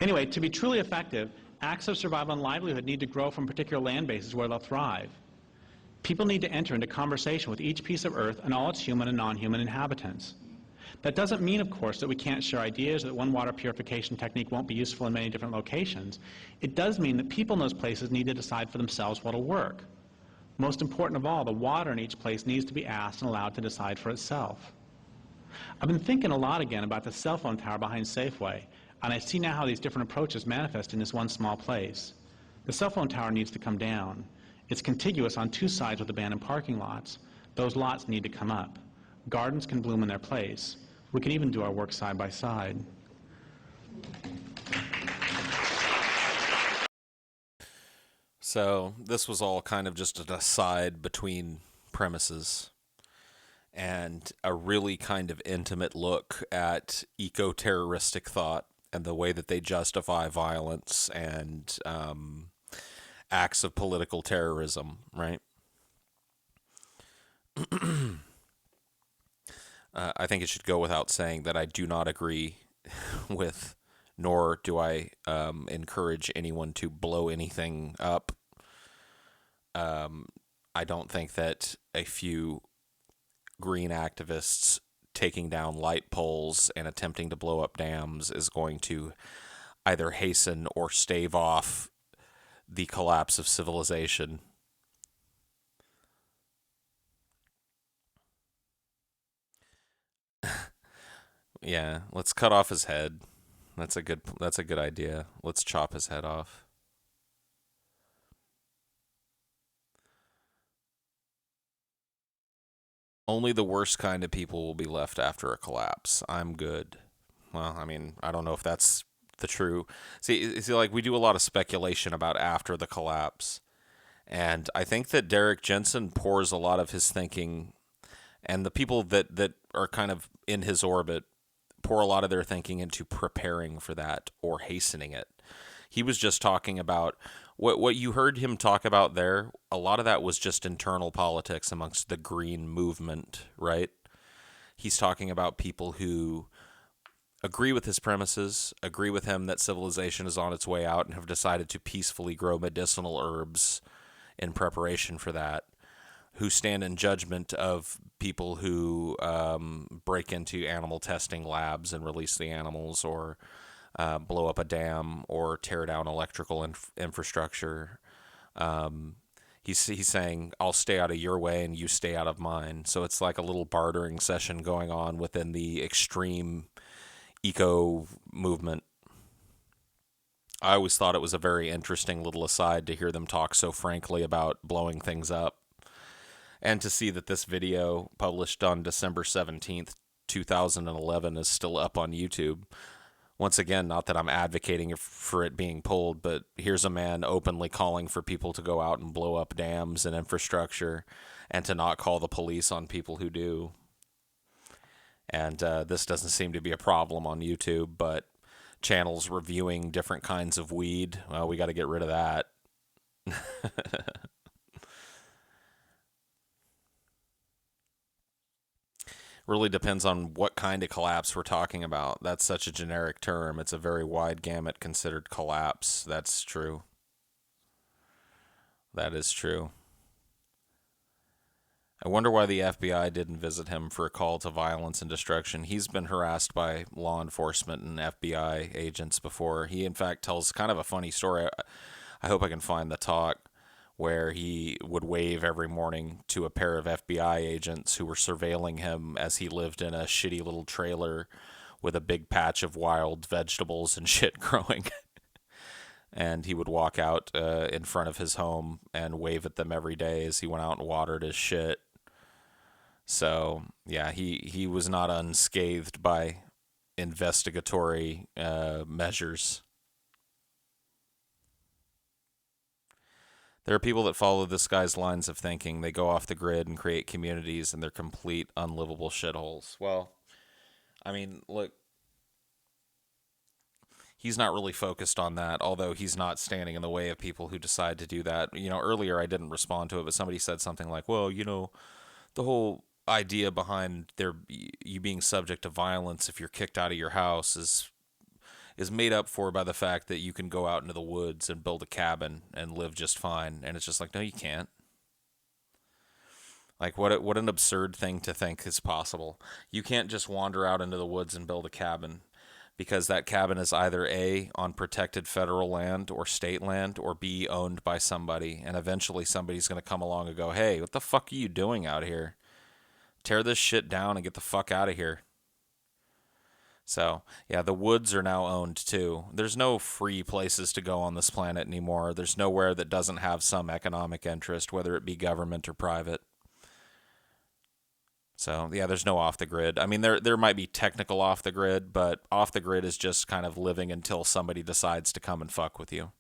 Anyway, to be truly effective, acts of survival and livelihood need to grow from particular land bases where they'll thrive. People need to enter into conversation with each piece of earth and all its human and non-human inhabitants. That doesn't mean, of course, that we can't share ideas, or that one water purification technique won't be useful in many different locations. It does mean that people in those places need to decide for themselves what'll work. Most important of all, the water in each place needs to be asked and allowed to decide for itself. I've been thinking a lot again about the cell phone tower behind Safeway. And I see now how these different approaches manifest in this one small place. The cell phone tower needs to come down. It's contiguous on two sides with abandoned parking lots. Those lots need to come up. Gardens can bloom in their place. We can even do our work side by side. So this was all kind of just an aside between premises and a really kind of intimate look at eco-terroristic thought and the way that they justify violence and acts of political terrorism, right? I think it should go without saying that I do not agree with, nor do I encourage anyone to blow anything up. I don't think that a few green activists taking down light poles and attempting to blow up dams is going to either hasten or stave off the collapse of civilization. Yeah, let's cut off his head. That's a good idea. Let's chop his head off. Only the worst kind of people will be left after a collapse. I'm good. Well, I mean, I don't know if that's the true. See, like we do a lot of speculation about after the collapse. And I think that Derek Jensen pours a lot of his thinking, and the people that are kind of in his orbit pour a lot of their thinking into preparing for that or hastening it. He was just talking about what you heard him talk about there. A lot of that was just internal politics amongst the green movement, right? He's talking about people who agree with his premises, agree with him that civilization is on its way out, and have decided to peacefully grow medicinal herbs in preparation for that, who stand in judgment of people who break into animal testing labs and release the animals, or blow up a dam, or tear down electrical infrastructure. He's saying, I'll stay out of your way and you stay out of mine. So it's like a little bartering session going on within the extreme eco movement. I always thought it was a very interesting little aside to hear them talk so frankly about blowing things up. And to see that this video, published on December 17th, 2011, is still up on YouTube. Once again, not that I'm advocating for it being pulled, but here's a man openly calling for people to go out and blow up dams and infrastructure and to not call the police on people who do. And this doesn't seem to be a problem on YouTube, but channels reviewing different kinds of weed, well, we got to get rid of that. Really depends on what kind of collapse we're talking about. That's such a generic term. It's a very wide gamut considered collapse. That's true. That is true. I wonder why the FBI didn't visit him for a call to violence and destruction. He's been harassed by law enforcement and FBI agents before. He, in fact, tells kind of a funny story. I hope I can find the talk where he would wave every morning to a pair of FBI agents who were surveilling him as he lived in a shitty little trailer with a big patch of wild vegetables and shit growing. And he would walk out in front of his home and wave at them every day as he went out and watered his shit. So, yeah, he was not unscathed by investigatory measures. There are people that follow this guy's lines of thinking. They go off the grid and create communities, and they're complete unlivable shitholes. Well, I mean, look, he's not really focused on that, although he's not standing in the way of people who decide to do that. You know, earlier I didn't respond to it, but somebody said something like, well, you know, the whole idea behind you being subject to violence if you're kicked out of your house is made up for by the fact that you can go out into the woods and build a cabin and live just fine. And it's just like, no, you can't. Like, what an absurd thing to think is possible. You can't just wander out into the woods and build a cabin, because that cabin is either A, on protected federal land or state land, or B, owned by somebody. And eventually somebody's going to come along and go, hey, what the fuck are you doing out here? Tear this shit down and get the fuck out of here. So, yeah, the woods are now owned too. There's no free places to go on this planet anymore. There's nowhere that doesn't have some economic interest, whether it be government or private. So, yeah, there's no off the grid. I mean, there might be technical off the grid, but off the grid is just kind of living until somebody decides to come and fuck with you.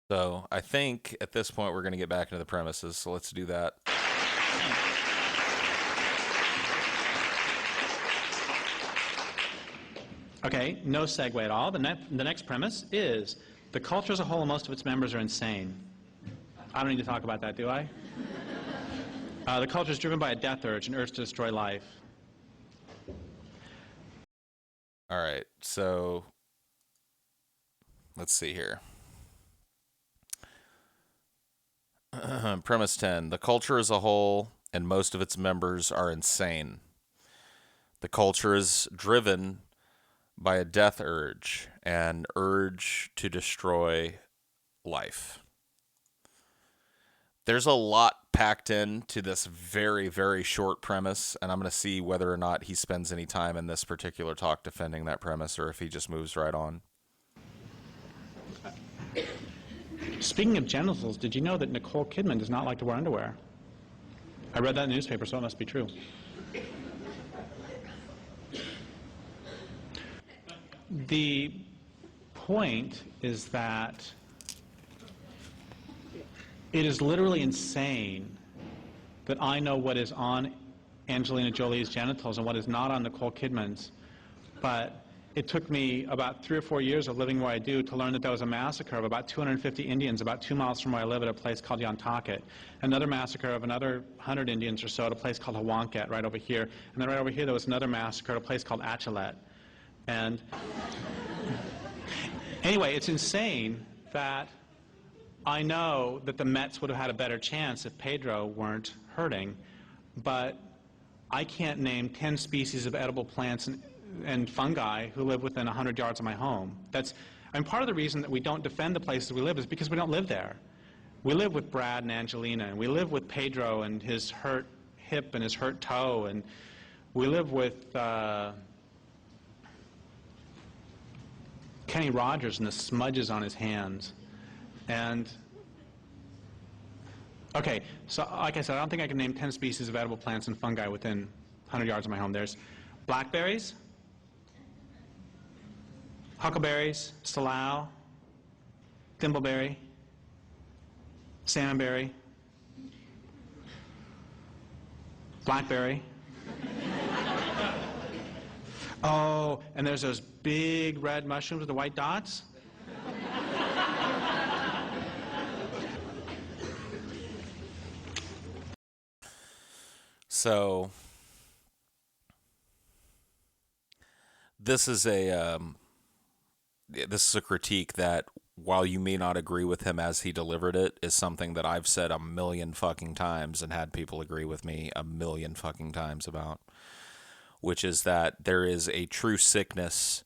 So, I think at this point we're going to get back into the premises. So, let's do that. Okay, no segue at all. The next premise is the culture as a whole and most of its members are insane. I don't need to talk about that, do I? The culture is driven by a death urge, an urge to destroy life. All right. So, let's see here. Premise 10. The culture as a whole and most of its members are insane. The culture is driven by a death urge, an urge to destroy life. There's a lot packed into this very, very short premise, and I'm going to see whether or not he spends any time in this particular talk defending that premise or if he just moves right on. Speaking of genitals, did you know that Nicole Kidman does not like to wear underwear? I read that in the newspaper, so it must be true. The point is that it is literally insane that I know what is on Angelina Jolie's genitals and what is not on Nicole Kidman's. But it took me about 3 or 4 years of living where I do to learn that there was a massacre of about 250 Indians about 2 miles from where I live at a place called Yantakit. Another massacre of another 100 Indians or so at a place called Hawanket right over here. And then right over here there was another massacre at a place called Achilet. And anyway, it's insane that I know that the Mets would have had a better chance if Pedro weren't hurting, but I can't name 10 species of edible plants and fungi who live within 100 yards of my home. Part of the reason that we don't defend the places we live is because we don't live there. We live with Brad and Angelina, and we live with Pedro and his hurt hip and his hurt toe, and we live with Kenny Rogers and the smudges on his hands. And, okay, so like I said, I don't think I can name 10 species of edible plants and fungi within 100 yards of my home. There's blackberries, huckleberries, salal, thimbleberry, salmonberry, blackberry. Oh, and there's those big red mushrooms with the white dots. So, this is a critique that, while you may not agree with him as he delivered it, is something that I've said a million fucking times and had people agree with me a million fucking times about, which is that there is a true sickness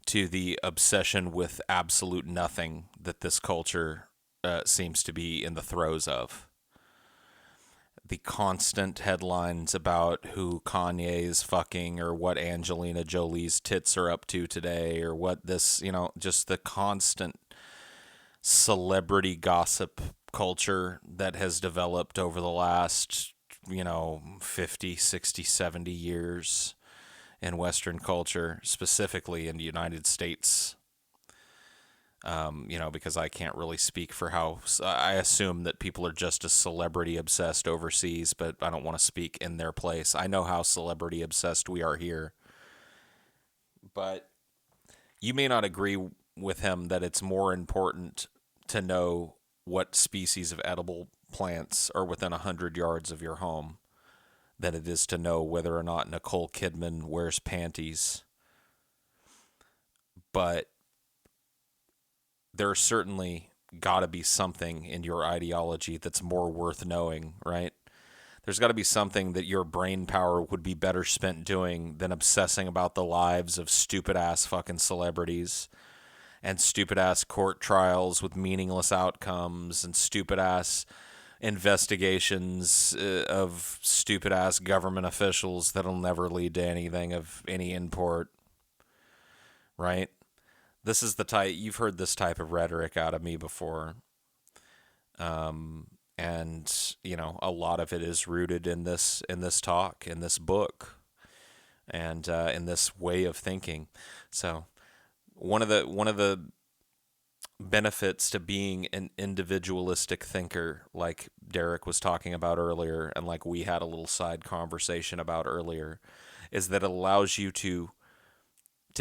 to the obsession with absolute nothing that this culture seems to be in the throes of. The constant headlines about who Kanye is fucking or what Angelina Jolie's tits are up to today or what this, just the constant celebrity gossip culture that has developed over the last, 50, 60, 70 years in Western culture, specifically in the United States. Because I can't really speak for how I assume that people are just as celebrity obsessed overseas, but I don't want to speak in their place. I know how celebrity obsessed we are here. But you may not agree with him that it's more important to know what species of edible plants are within 100 yards of your home than it is to know whether or not Nicole Kidman wears panties. But there's certainly got to be something in your ideology that's more worth knowing, right? There's got to be something that your brain power would be better spent doing than obsessing about the lives of stupid-ass fucking celebrities and stupid-ass court trials with meaningless outcomes and stupid-ass investigations of stupid-ass government officials that'll never lead to anything of any import, right? This is the type, you've heard this type of rhetoric out of me before. And, you know, a lot of it is rooted in this talk, in this book, and in this way of thinking. So one of the benefits to being an individualistic thinker, like Derek was talking about earlier, and like we had a little side conversation about earlier, is that it allows you to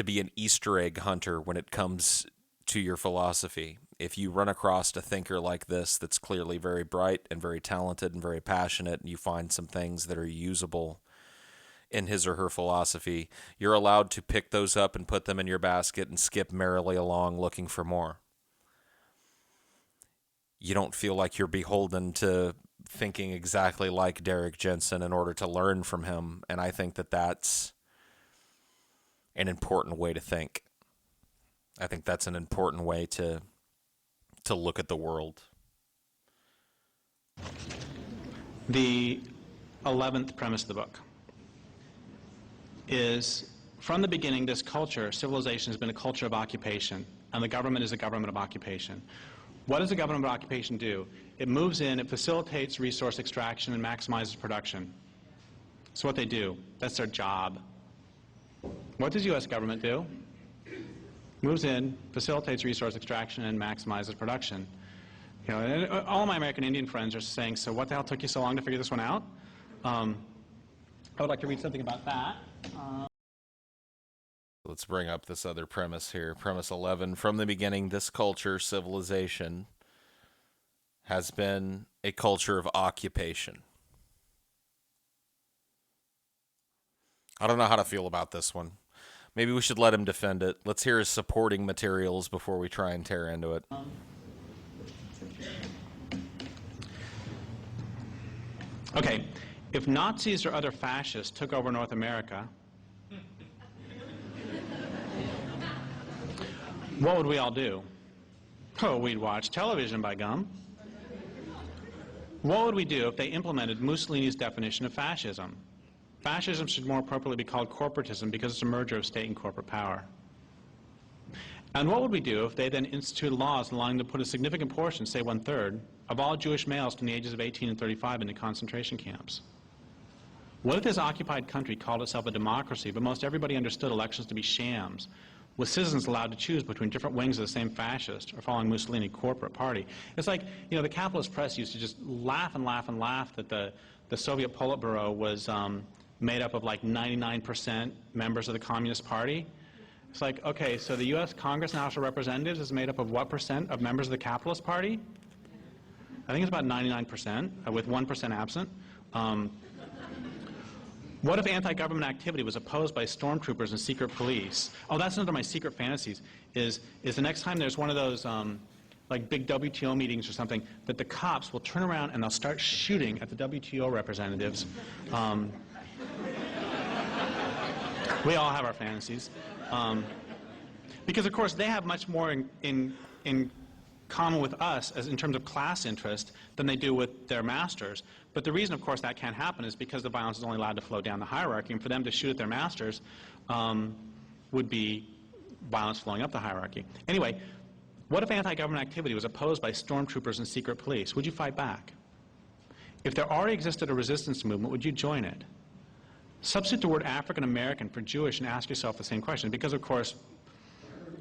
be an Easter egg hunter when it comes to your philosophy. If you run across a thinker like this that's clearly very bright and very talented and very passionate, and you find some things that are usable in his or her philosophy, you're allowed to pick those up and put them in your basket and skip merrily along looking for more. You don't feel like you're beholden to thinking exactly like Derek Jensen in order to learn from him, and I think that that's an important way to think. I think that's an important way to look at the world. The 11th premise of the book is, from the beginning, this culture, civilization, has been a culture of occupation, and the government is a government of occupation. What does the government of occupation do? It moves in, it facilitates resource extraction and maximizes production. That's what they do. That's their job. What does U.S. government do? Moves in, facilitates resource extraction, and maximizes production. You know, and all my American Indian friends are saying, so what the hell took you so long to figure this one out? I would like to read something about that. Let's bring up this other premise here. Premise 11. From the beginning, this culture, civilization, has been a culture of occupation. I don't know how to feel about this one. Maybe we should let him defend it. Let's hear his supporting materials before we try and tear into it. Okay, if Nazis or other fascists took over North America, what would we all do? Oh, we'd watch television, by gum. What would we do if they implemented Mussolini's definition of fascism? Fascism should more appropriately be called corporatism because it's a merger of state and corporate power. And what would we do if they then instituted laws allowing them to put a significant portion, say 1/3, of all Jewish males from the ages of 18 and 35 into concentration camps? What if this occupied country called itself a democracy, but most everybody understood elections to be shams, with citizens allowed to choose between different wings of the same fascist or following Mussolini corporate party? It's like, you know, the capitalist press used to just laugh and laugh and laugh that the Soviet Politburo was made up of like 99% members of the Communist Party. It's like, okay, so the U.S. Congress and House of Representatives is made up of what percent of members of the Capitalist Party? I think it's about 99%, with 1% absent. What if anti-government activity was opposed by stormtroopers and secret police? Oh, that's another of my secret fantasies, is the next time there's one of those like big WTO meetings or something, that the cops will turn around and they'll start shooting at the WTO representatives. We all have our fantasies. Because, of course, they have much more in common with us as in terms of class interest than they do with their masters. But the reason, of course, that can't happen is because the violence is only allowed to flow down the hierarchy, and for them to shoot at their masters would be violence flowing up the hierarchy. Anyway, what if anti-government activity was opposed by stormtroopers and secret police? Would you fight back? If there already existed a resistance movement, would you join it? Substitute the word African American for Jewish and ask yourself the same question, because, of course,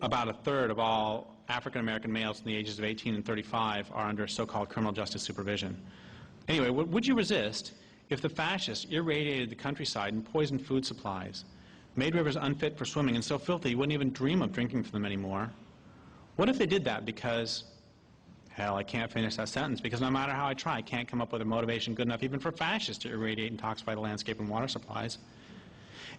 about 1/3 of all African American males in the ages of 18 and 35 are under so-called criminal justice supervision. Anyway, would you resist if the fascists irradiated the countryside and poisoned food supplies, made rivers unfit for swimming and so filthy you wouldn't even dream of drinking from them anymore? What if they did that because, hell, I can't finish that sentence, because no matter how I try, I can't come up with a motivation good enough even for fascists to irradiate and toxify the landscape and water supplies.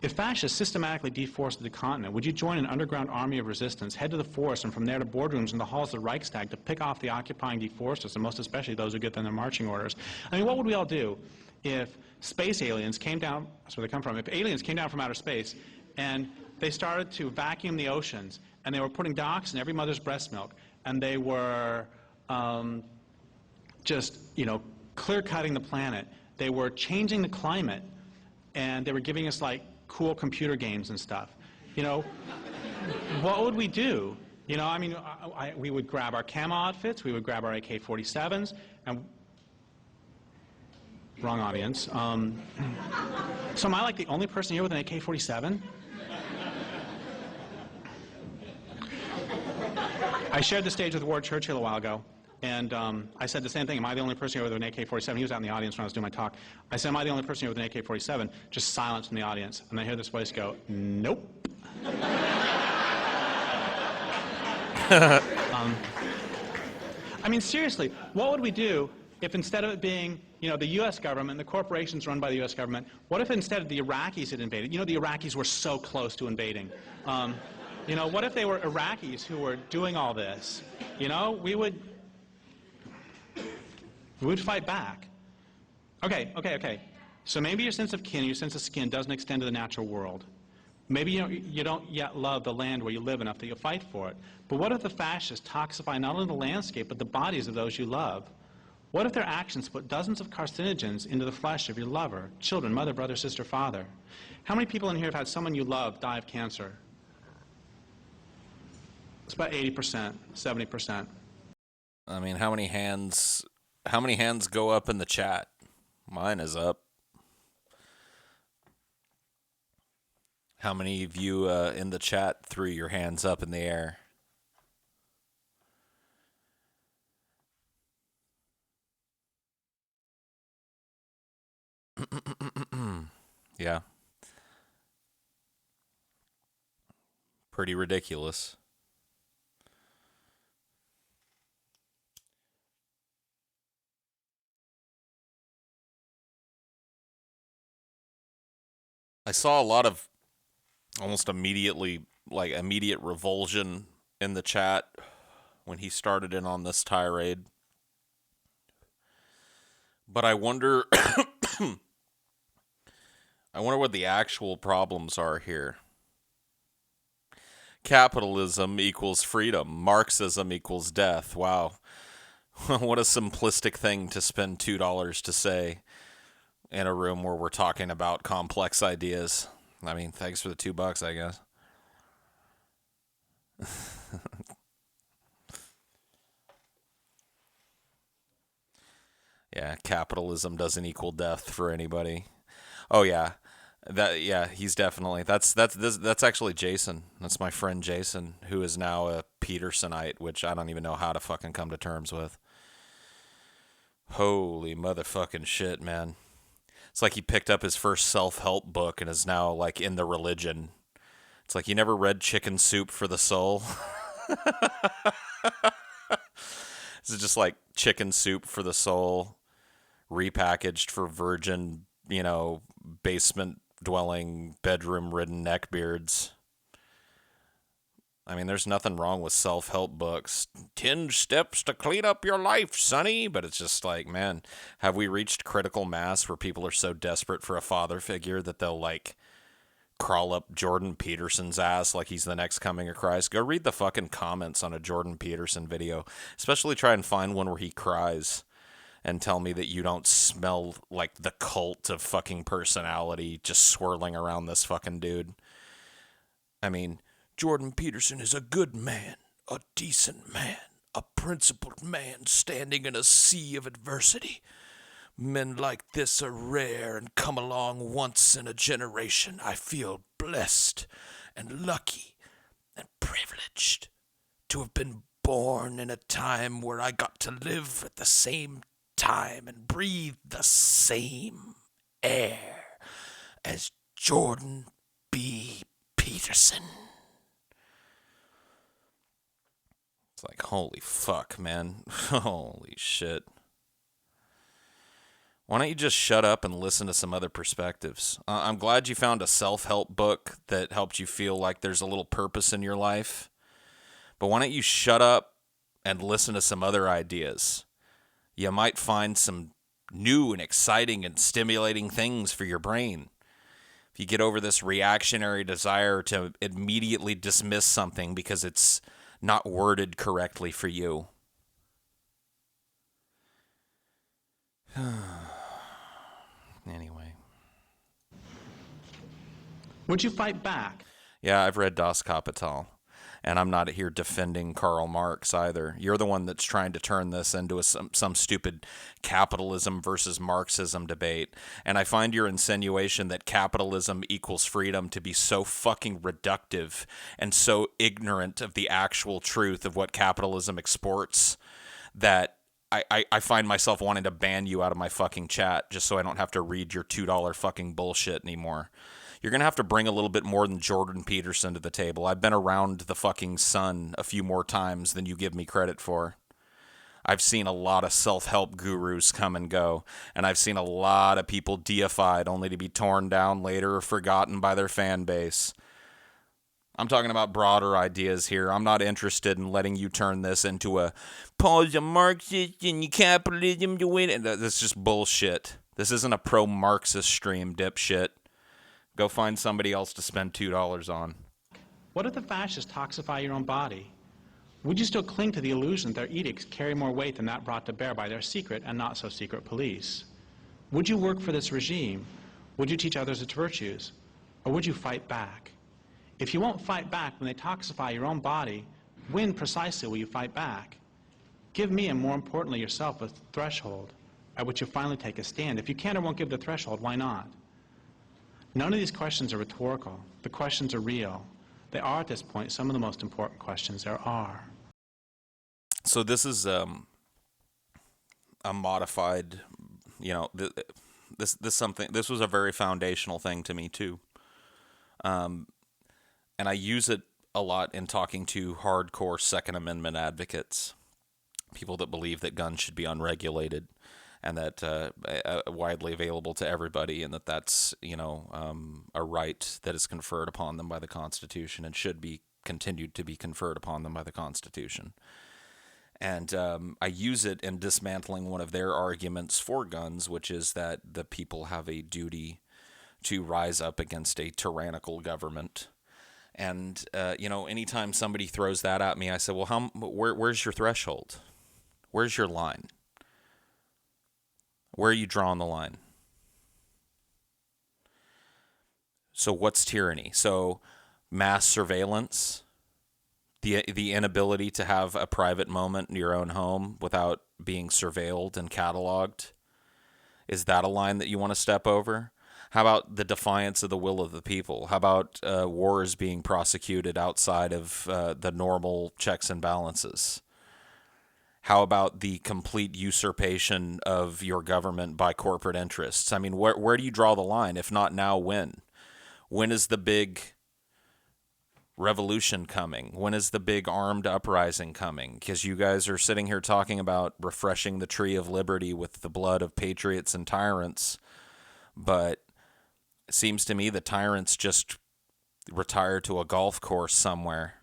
If fascists systematically deforested the continent, would you join an underground army of resistance, head to the forest, and from there to boardrooms and the halls of the Reichstag to pick off the occupying deforesters, and most especially those who get them their marching orders? I mean, what would we all do if space aliens came down, that's where they come from, if aliens came down from outer space and they started to vacuum the oceans and they were putting dioxin in every mother's breast milk and they were just, clear-cutting the planet, they were changing the climate, and they were giving us, like, cool computer games and stuff, what would we do? We would grab our camo outfits, we would grab our AK-47s, and wrong audience. So am I like the only person here with an AK-47? I shared the stage with Ward Churchill a while ago, and I said the same thing. Am I the only person here with an AK-47? He was out in the audience when I was doing my talk. I said, am I the only person here with an AK-47? Just silence from the audience. And I hear this voice go, nope. Seriously, what would we do if instead of it being, the U.S. government, the corporations run by the U.S. government, what if instead of the Iraqis had invaded? The Iraqis were so close to invading. What if they were Iraqis who were doing all this? We would fight back. Okay. So maybe your sense of kin, your sense of skin doesn't extend to the natural world. Maybe you don't yet love the land where you live enough that you'll fight for it. But what if the fascists toxify not only the landscape, but the bodies of those you love? What if their actions put dozens of carcinogens into the flesh of your lover, children, mother, brother, sister, father? How many people in here have had someone you love die of cancer? It's about 80%, 70%. I mean, how many hands go up in the chat? Mine is up. How many of you in the chat threw your hands up in the air? Yeah. Pretty ridiculous. I saw a lot of almost immediate revulsion in the chat when he started in on this tirade. But I wonder what the actual problems are here. Capitalism equals freedom. Marxism equals death. Wow. What a simplistic thing to spend $2 to say in a room where we're talking about complex ideas. I mean, thanks for the $2, I guess. Yeah, capitalism doesn't equal death for anybody. Oh yeah. He's definitely that's actually Jason. That's my friend Jason, who is now a Petersonite, which I don't even know how to fucking come to terms with. Holy motherfucking shit, man. It's like he picked up his first self-help book and is now like in the religion. It's like, you never read Chicken Soup for the Soul? This is just like Chicken Soup for the Soul, repackaged for virgin, basement-dwelling, bedroom-ridden neckbeards. I mean, there's nothing wrong with self-help books. 10 steps to clean up your life, sonny. But it's just like, man, have we reached critical mass where people are so desperate for a father figure that they'll, like, crawl up Jordan Peterson's ass like he's the next coming of Christ? Go read the fucking comments on a Jordan Peterson video. Especially try and find one where he cries. And tell me that you don't smell like the cult of fucking personality just swirling around this fucking dude. I mean, Jordan Peterson is a good man, a decent man, a principled man standing in a sea of adversity. Men like this are rare and come along once in a generation. I feel blessed and lucky and privileged to have been born in a time where I got to live at the same time and breathe the same air as Jordan B. Peterson. It's like, holy fuck, man. Holy shit. Why don't you just shut up and listen to some other perspectives? I'm glad you found a self-help book that helped you feel like there's a little purpose in your life. But why don't you shut up and listen to some other ideas? You might find some new and exciting and stimulating things for your brain. If you get over this reactionary desire to immediately dismiss something because it's not worded correctly for you. Anyway. Would you fight back? Yeah, I've read Das Kapital. And I'm not here defending Karl Marx either. You're the one that's trying to turn this into some stupid capitalism versus Marxism debate. And I find your insinuation that capitalism equals freedom to be so fucking reductive and so ignorant of the actual truth of what capitalism exports that I find myself wanting to ban you out of my fucking chat just so I don't have to read your $2 fucking bullshit anymore. You're going to have to bring a little bit more than Jordan Peterson to the table. I've been around the fucking sun a few more times than you give me credit for. I've seen a lot of self-help gurus come and go, and I've seen a lot of people deified only to be torn down later or forgotten by their fan base. I'm talking about broader ideas here. I'm not interested in letting you turn this into a Paul's a Marxist and you capitalism to win. That's just bullshit. This isn't a pro-Marxist stream, dipshit. Go find somebody else to spend $2 on. What if the fascists toxify your own body? Would you still cling to the illusion that their edicts carry more weight than that brought to bear by their secret and not so secret police? Would you work for this regime? Would you teach others its virtues? Or would you fight back? If you won't fight back when they toxify your own body, when precisely will you fight back? Give me, and more importantly yourself, a threshold at which you finally take a stand. If you can or won't give the threshold, why not? None of these questions are rhetorical. The questions are real. They are, at this point, some of the most important questions there are. So this is a modified, this was a very foundational thing to me too. And I use it a lot in talking to hardcore Second Amendment advocates, people that believe that guns should be unregulated and that widely available to everybody, and that's a right that is conferred upon them by the Constitution and should be continued to be conferred upon them by the Constitution. And I use it in dismantling one of their arguments for guns, which is that the people have a duty to rise up against a tyrannical government. And anytime somebody throws that at me, I say, well, where's your threshold? Where's your line? Where are you drawing the line? So what's tyranny? So mass surveillance, the inability to have a private moment in your own home without being surveilled and cataloged. Is that a line that you want to step over? How about the defiance of the will of the people? How about wars being prosecuted outside of the normal checks and balances? How about the complete usurpation of your government by corporate interests? I mean, where do you draw the line? If not now, when? When is the big revolution coming? When is the big armed uprising coming? Because you guys are sitting here talking about refreshing the tree of liberty with the blood of patriots and tyrants, but it seems to me the tyrants just retire to a golf course somewhere.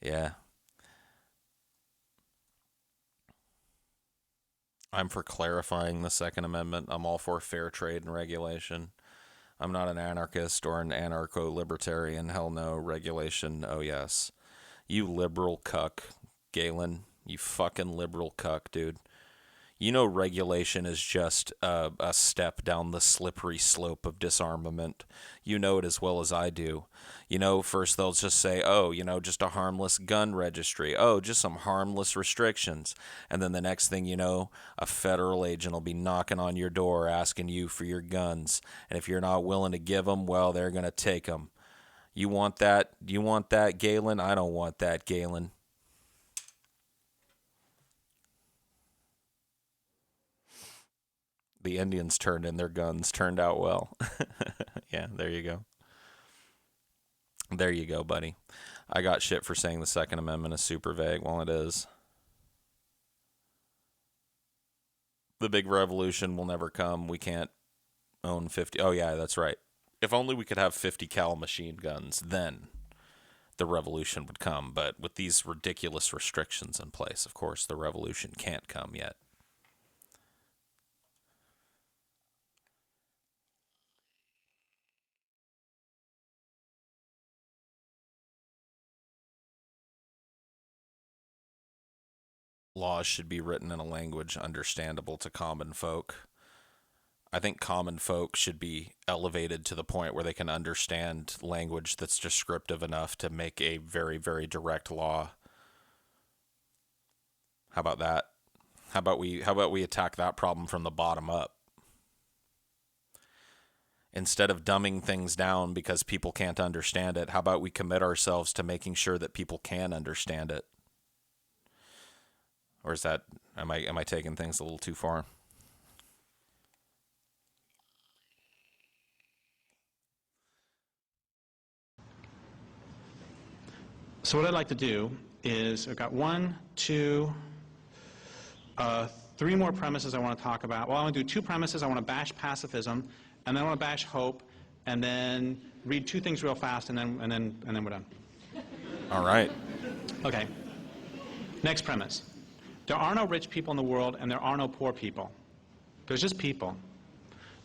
Yeah. I'm for clarifying the Second Amendment. I'm all for fair trade and regulation. I'm not an anarchist or an anarcho-libertarian. Hell no. Regulation, oh yes. You liberal cuck, Galen. You fucking liberal cuck, dude. You know regulation is just a step down the slippery slope of disarmament. You know it as well as I do. First they'll just say, just a harmless gun registry. Oh, just some harmless restrictions. And then the next thing you know, a federal agent will be knocking on your door asking you for your guns. And if you're not willing to give them, well, they're going to take them. You want that? You want that, Galen? I don't want that, Galen. The Indians turned in their guns, turned out well. Yeah, there you go. There you go, buddy. I got shit for saying the Second Amendment is super vague. Well, it is. The big revolution will never come. We can't own 50. Oh, yeah, that's right. If only we could have 50 cal machine guns, then the revolution would come. But with these ridiculous restrictions in place, of course, the revolution can't come yet. Laws should be written in a language understandable to common folk. I think common folk should be elevated to the point where they can understand language that's descriptive enough to make a very, very direct law. How about that? How about we attack that problem from the bottom up? Instead of dumbing things down because people can't understand it, how about we commit ourselves to making sure that people can understand it? Or is that am I taking things a little too far? So what I'd like to do is, I've got three more premises I want to talk about. Well, I want to do two premises. I want to bash pacifism, and then I want to bash hope, and then read two things real fast, and then we're done. All right. Okay. Next premise. There are no rich people in the world, and there are no poor people. There's just people.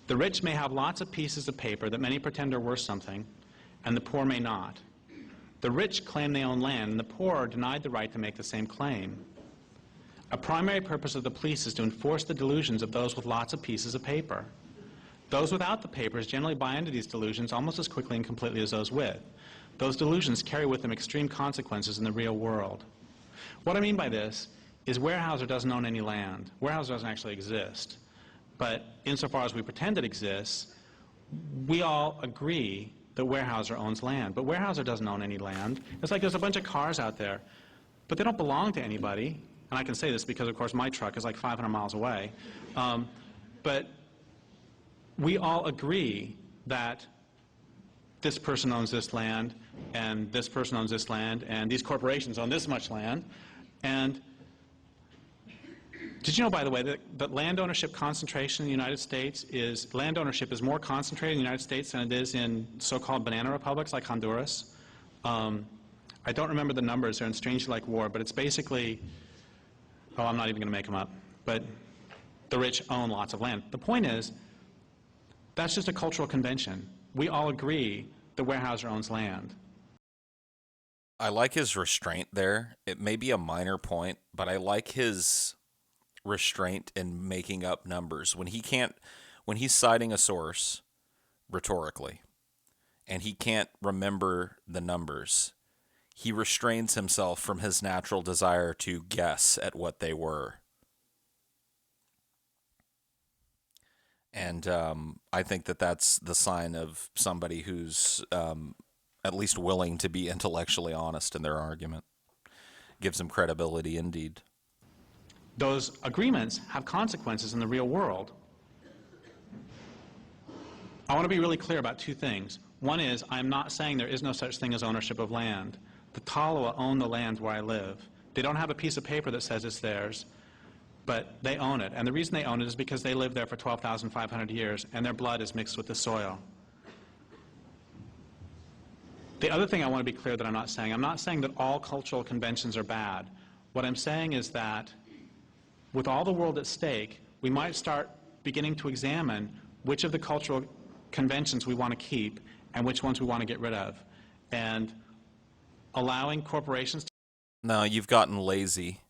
The rich may have lots of pieces of paper that many pretend are worth something, and the poor may not. The rich claim they own land, and the poor are denied the right to make the same claim. A primary purpose of the police is to enforce the delusions of those with lots of pieces of paper. Those without the papers generally buy into these delusions almost as quickly and completely as those with. Those delusions carry with them extreme consequences in the real world. What I mean by this is Weyerhaeuser doesn't own any land. Weyerhaeuser doesn't actually exist. But insofar as we pretend it exists, we all agree that Weyerhaeuser owns land. But Weyerhaeuser doesn't own any land. It's like there's a bunch of cars out there, but they don't belong to anybody. And I can say this because, of course, my truck is like 500 miles away. But we all agree that this person owns this land, and this person owns this land, and these corporations own this much land. And did you know, by the way, that land ownership concentration in the United States land ownership is more concentrated in the United States than it is in so-called banana republics like Honduras? I don't remember the numbers. They're in Strangely Like War, but it's basically, oh, I'm not even going to make them up. But the rich own lots of land. The point is, that's just a cultural convention. We all agree that Weyerhaeuser owns land. I like his restraint there. It may be a minor point, but I like his restraint in making up numbers. When he's citing a source rhetorically and he can't remember the numbers, he restrains himself from his natural desire to guess at what they were. And I think that that's the sign of somebody who's at least willing to be intellectually honest in their argument. Gives them credibility indeed. Those agreements have consequences in the real world. I want to be really clear about two things. One is, I'm not saying there is no such thing as ownership of land. The Tolowa own the land where I live. They don't have a piece of paper that says it's theirs, but they own it. And the reason they own it is because they lived there for 12,500 years, and their blood is mixed with the soil. The other thing I want to be clear that I'm not saying that all cultural conventions are bad. What I'm saying is that with all the world at stake, we might start beginning to examine which of the cultural conventions we want to keep and which ones we want to get rid of. And allowing corporations to... No, you've gotten lazy.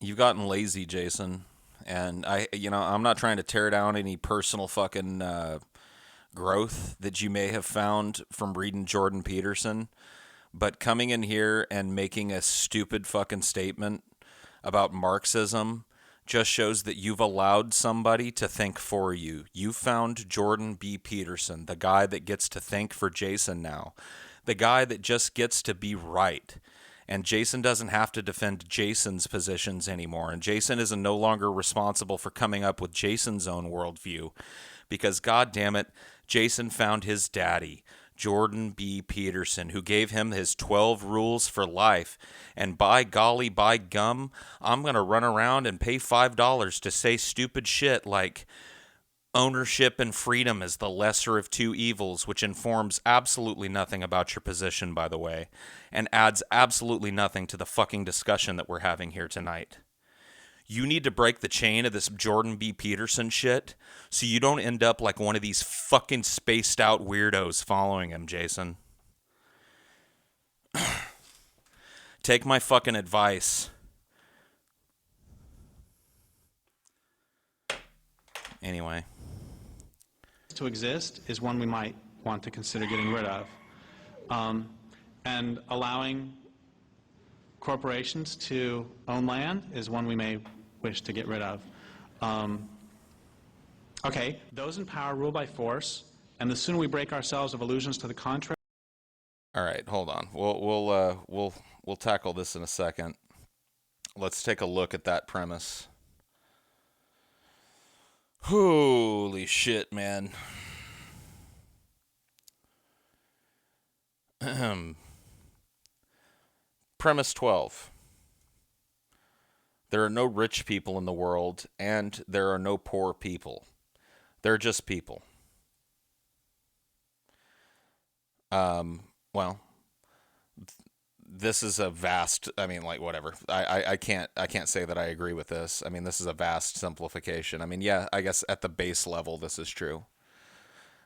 You've gotten lazy, Jason. And I'm not trying to tear down any personal fucking growth that you may have found from reading Jordan Peterson, but coming in here and making a stupid fucking statement about Marxism just shows that you've allowed somebody to think for you. You found Jordan B. Peterson, the guy that gets to think for Jason now, the guy that just gets to be right. And Jason doesn't have to defend Jason's positions anymore. And Jason is no longer responsible for coming up with Jason's own worldview. Because, God damn it, Jason found his daddy, Jordan B. Peterson, who gave him his 12 rules for life. And by golly, by gum, I'm going to run around and pay $5 to say stupid shit like, Ownership and freedom is the lesser of two evils, which informs absolutely nothing about your position, by the way, and adds absolutely nothing to the fucking discussion that we're having here tonight. You need to break the chain of this Jordan B. Peterson shit so you don't end up like one of these fucking spaced out weirdos following him, Jason. Take my fucking advice. Anyway. To exist is one we might want to consider getting rid of. And allowing corporations to own land is one we may wish to get rid of. Okay, those in power rule by force, and the sooner we break ourselves of illusions to the contrary. All right, hold on. We'll tackle this in a second. Let's take a look at that premise. Holy shit, man. Premise 12. There are no rich people in the world, and there are no poor people. They're just people. Well, this is a vast, I mean, like, whatever. I can't say that I agree with this. I mean, this is a vast simplification. I mean, yeah, I guess at the base level this is true.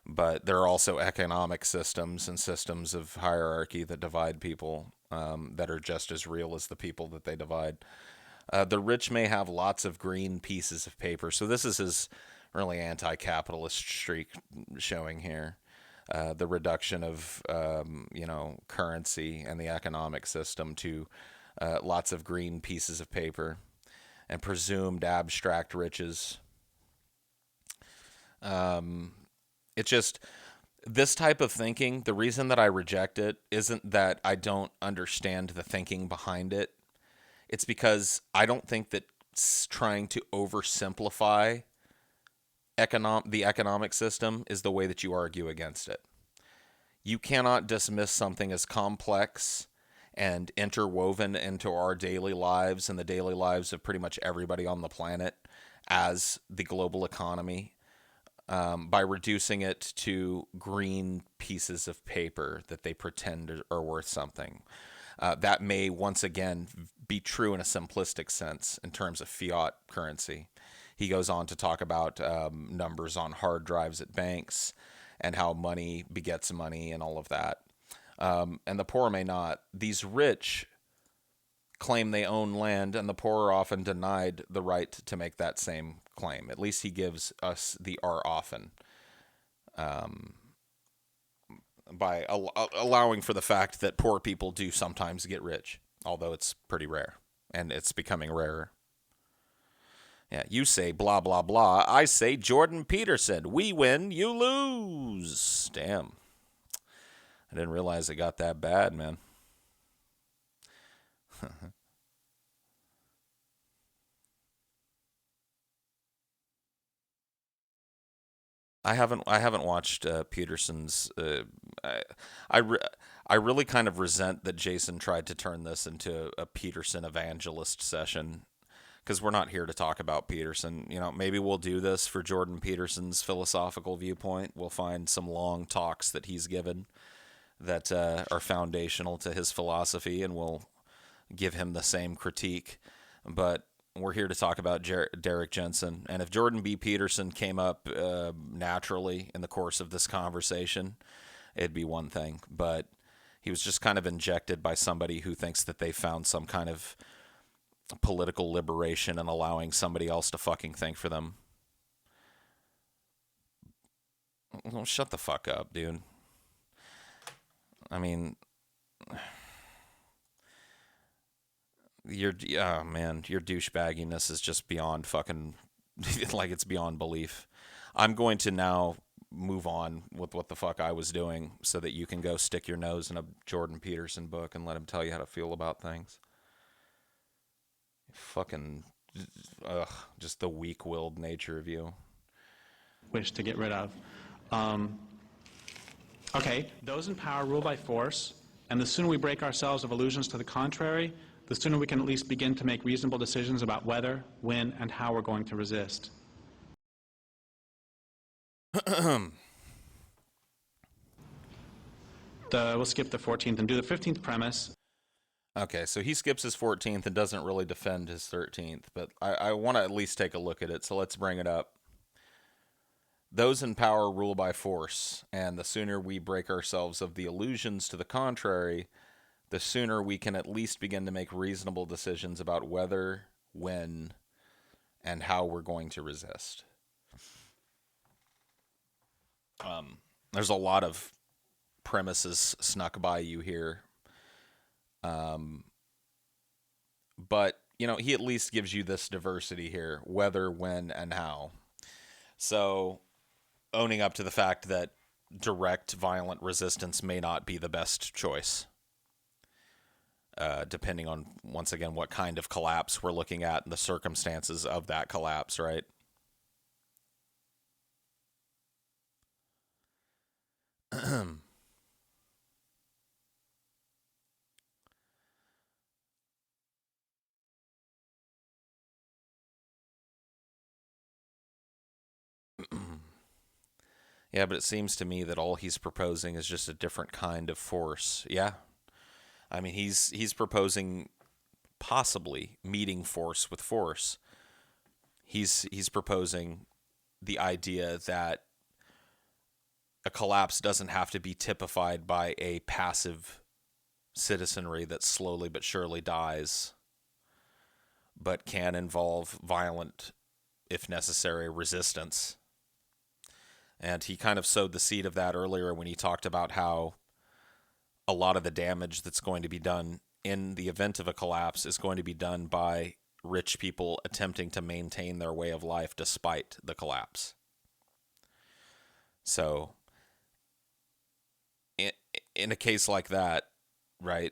But there are also economic systems and systems of hierarchy that divide people that are just as real as the people that they divide. The rich may have lots of green pieces of paper. So this is his really anti-capitalist streak showing here. The reduction of, currency and the economic system to lots of green pieces of paper and presumed abstract riches. It just, this type of thinking, the reason that I reject it isn't that I don't understand the thinking behind it. It's because I don't think that trying to oversimplify the economic system is the way that you argue against it. You cannot dismiss something as complex and interwoven into our daily lives and the daily lives of pretty much everybody on the planet as the global economy by reducing it to green pieces of paper that they pretend are worth something. That may once again be true in a simplistic sense in terms of fiat currency. He goes on to talk about numbers on hard drives at banks and how money begets money and all of that. And the poor may not. These rich claim they own land, and the poor are often denied the right to make that same claim. At least he gives us the "are often" by allowing for the fact that poor people do sometimes get rich, although it's pretty rare, and it's becoming rarer. Yeah, you say blah, blah, blah. I say Jordan Peterson. We win, you lose. Damn. I didn't realize it got that bad, man. I haven't watched Peterson's. I really kind of resent that Jason tried to turn this into a Peterson evangelist session, because we're not here to talk about Peterson. You know, maybe we'll do this for Jordan Peterson's philosophical viewpoint. We'll find some long talks that he's given that are foundational to his philosophy, and we'll give him the same critique. But we're here to talk about Derrick Jensen. And if Jordan B. Peterson came up naturally in the course of this conversation, it'd be one thing. But he was just kind of injected by somebody who thinks that they found some kind of political liberation in allowing somebody else to fucking think for them. Well, shut the fuck up, dude. I mean, your douchebagginess is just beyond fucking, like, it's beyond belief. I'm going to now move on with what the fuck I was doing so that you can go stick your nose in a Jordan Peterson book and let him tell you how to feel about things. Fucking, just the weak-willed nature of you. Wish to get rid of. Okay, those in power rule by force, and the sooner we break ourselves of illusions to the contrary, the sooner we can at least begin to make reasonable decisions about whether, when, and how we're going to resist. We'll skip the 14th and do the 15th premise. Okay, so he skips his 14th and doesn't really defend his 13th, but I want to at least take a look at it, so let's bring it up. Those in power rule by force, and the sooner we break ourselves of the illusions to the contrary, the sooner we can at least begin to make reasonable decisions about whether, when, and how we're going to resist. There's a lot of premises snuck by you here. But, you know, he at least gives you this diversity here, whether, when, and how. So, owning up to the fact that direct violent resistance may not be the best choice. Depending on, once again, what kind of collapse we're looking at and the circumstances of that collapse, right? Yeah, but it seems to me that all he's proposing is just a different kind of force. Yeah. I mean, he's proposing possibly meeting force with force. He's proposing the idea that a collapse doesn't have to be typified by a passive citizenry that slowly but surely dies, but can involve violent, if necessary, resistance. And he kind of sowed the seed of that earlier when he talked about how a lot of the damage that's going to be done in the event of a collapse is going to be done by rich people attempting to maintain their way of life despite the collapse. So, in a case like that, right,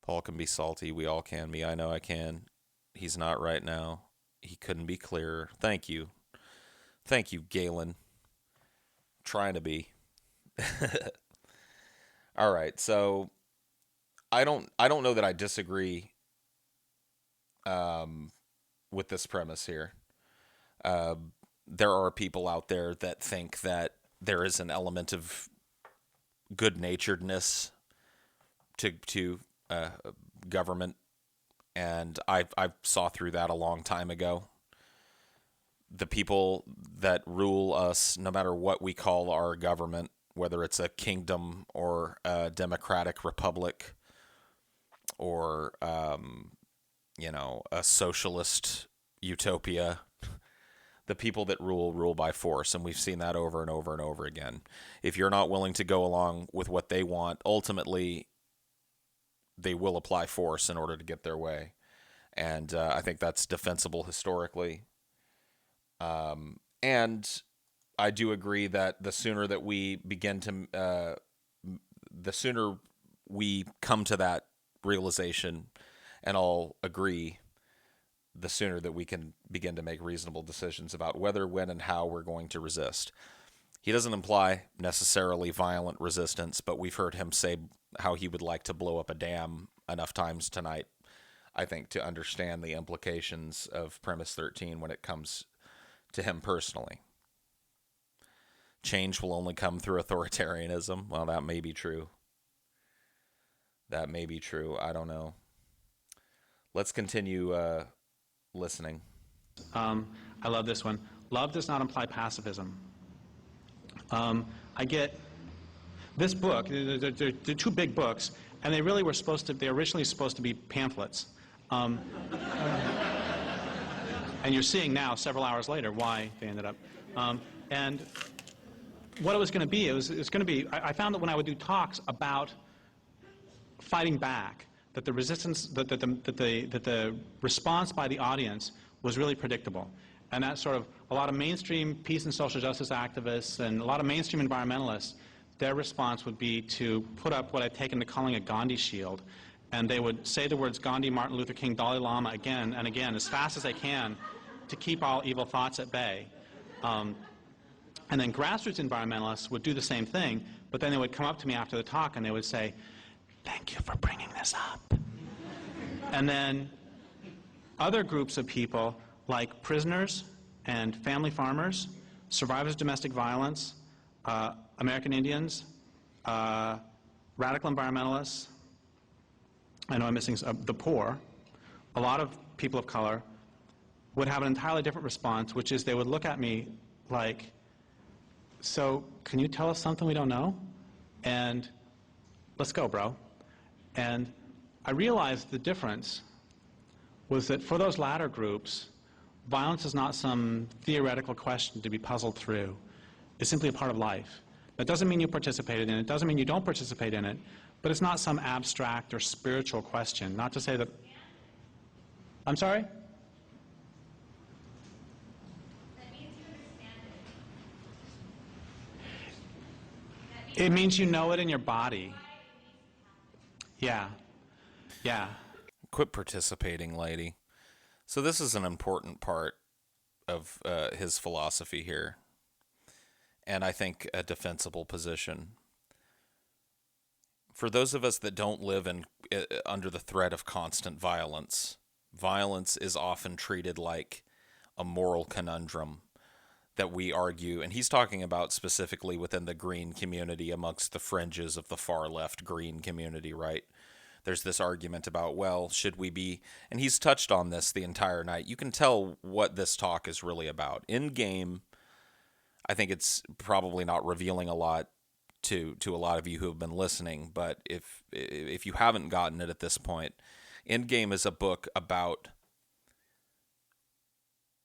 Paul can be salty. We all can be. I know I can. He's not right now. He couldn't be clearer. Thank you. Thank you, Galen. Trying to be. All right. So I don't know that I disagree with this premise here. Uh, there are people out there that think that there is an element of good-naturedness to government, and I saw through that a long time ago. The people that rule us, no matter what we call our government, whether it's a kingdom or a democratic republic or a socialist utopia, the people that rule by force, and we've seen that over and over and over again. If you're not willing to go along with what they want, ultimately they will apply force in order to get their way. And I think that's defensible historically. And I do agree that the sooner that we begin to, the sooner we come to that realization and all agree, the sooner that we can begin to make reasonable decisions about whether, when, and how we're going to resist. He doesn't imply necessarily violent resistance, but we've heard him say how he would like to blow up a dam enough times tonight, I think, to understand the implications of premise 13 when it comes to him personally. Change will only come through authoritarianism. Well, that may be true. That may be true. I don't know. Let's continue listening. I love this one. Love does not imply pacifism. I get this book. They're two big books, and they really were they're originally supposed to be pamphlets. And you're seeing now, several hours later, why they ended up. And what it was going to be, it was going to be, I found that when I would do talks about fighting back, that the resistance, that the response by the audience was really predictable. And that's sort of a lot of mainstream peace and social justice activists and a lot of mainstream environmentalists, their response would be to put up what I've taken to calling a Gandhi shield. And they would say the words Gandhi, Martin Luther King, Dalai Lama again and again as fast as they can to keep all evil thoughts at bay. And then grassroots environmentalists would do the same thing, but then they would come up to me after the talk and they would say, "Thank you for bringing this up." And then other groups of people, like prisoners and family farmers, survivors of domestic violence, American Indians, radical environmentalists, I know I'm missing the poor, a lot of people of color would have an entirely different response, which is they would look at me like, "So can you tell us something we don't know? And let's go, bro." And I realized the difference was that for those latter groups, violence is not some theoretical question to be puzzled through. It's simply a part of life. That doesn't mean you participated in it, doesn't mean you don't participate in it, but it's not some abstract or spiritual question. Not to say that... I'm sorry? That means you understand it. It means you know it in your body. Yeah. Yeah. Quit participating, lady. So this is an important part of his philosophy here, and I think a defensible position. For those of us that don't live under the threat of constant violence, violence is often treated like a moral conundrum that we argue, and he's talking about specifically within the green community, amongst the fringes of the far left green community, right? There's this argument about, well, should we be, and he's touched on this the entire night. You can tell what this talk is really about. ENDGAME, I think it's probably not revealing a lot to a lot of you who have been listening, but if you haven't gotten it at this point, ENDGAME is a book about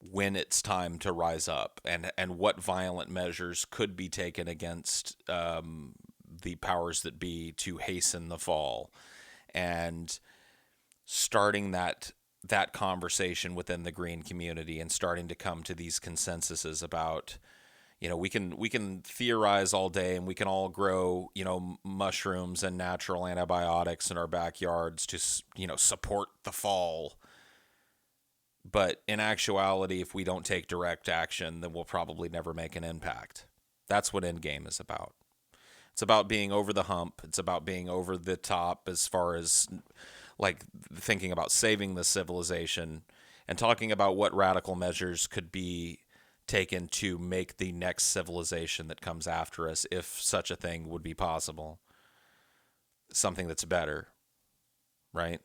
when it's time to rise up and what violent measures could be taken against the powers that be to hasten the fall. And starting that conversation within the green community and starting to come to these consensuses about, we can theorize all day and we can all grow, mushrooms and natural antibiotics in our backyards to, support the fall. But in actuality, if we don't take direct action, then we'll probably never make an impact. That's what ENDGAME is about. It's about being over the hump. It's about being over the top as far as like thinking about saving the civilization and talking about what radical measures could be taken to make the next civilization that comes after us, if such a thing would be possible, something that's better, right?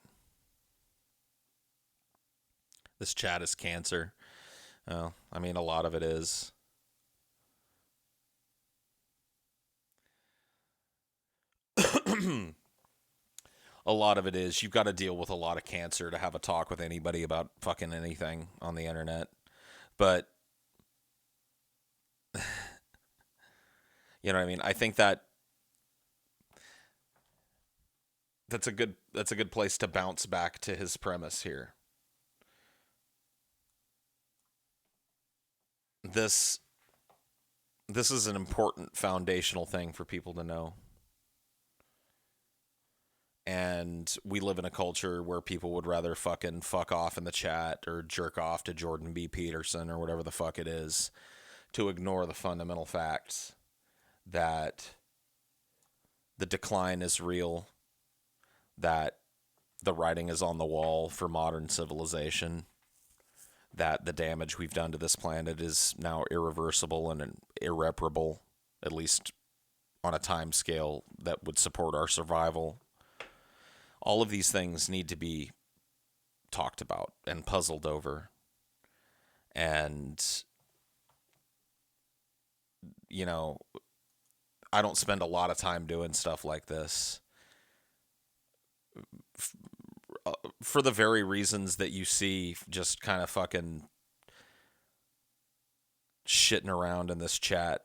This chat is cancer. Well, I mean, a lot of it is. A lot of it is. You've got to deal with a lot of cancer to have a talk with anybody about fucking anything on the internet. But, you know what I mean? I think that's a good place to bounce back to his premise here. This is an important foundational thing for people to know. And we live in a culture where people would rather fucking fuck off in the chat or jerk off to Jordan B. Peterson or whatever the fuck it is to ignore the fundamental facts that the decline is real, that the writing is on the wall for modern civilization, that the damage we've done to this planet is now irreversible and irreparable, at least on a time scale that would support our survival. All of these things need to be talked about and puzzled over. And, I don't spend a lot of time doing stuff like this for the very reasons that you see just kind of fucking shitting around in this chat.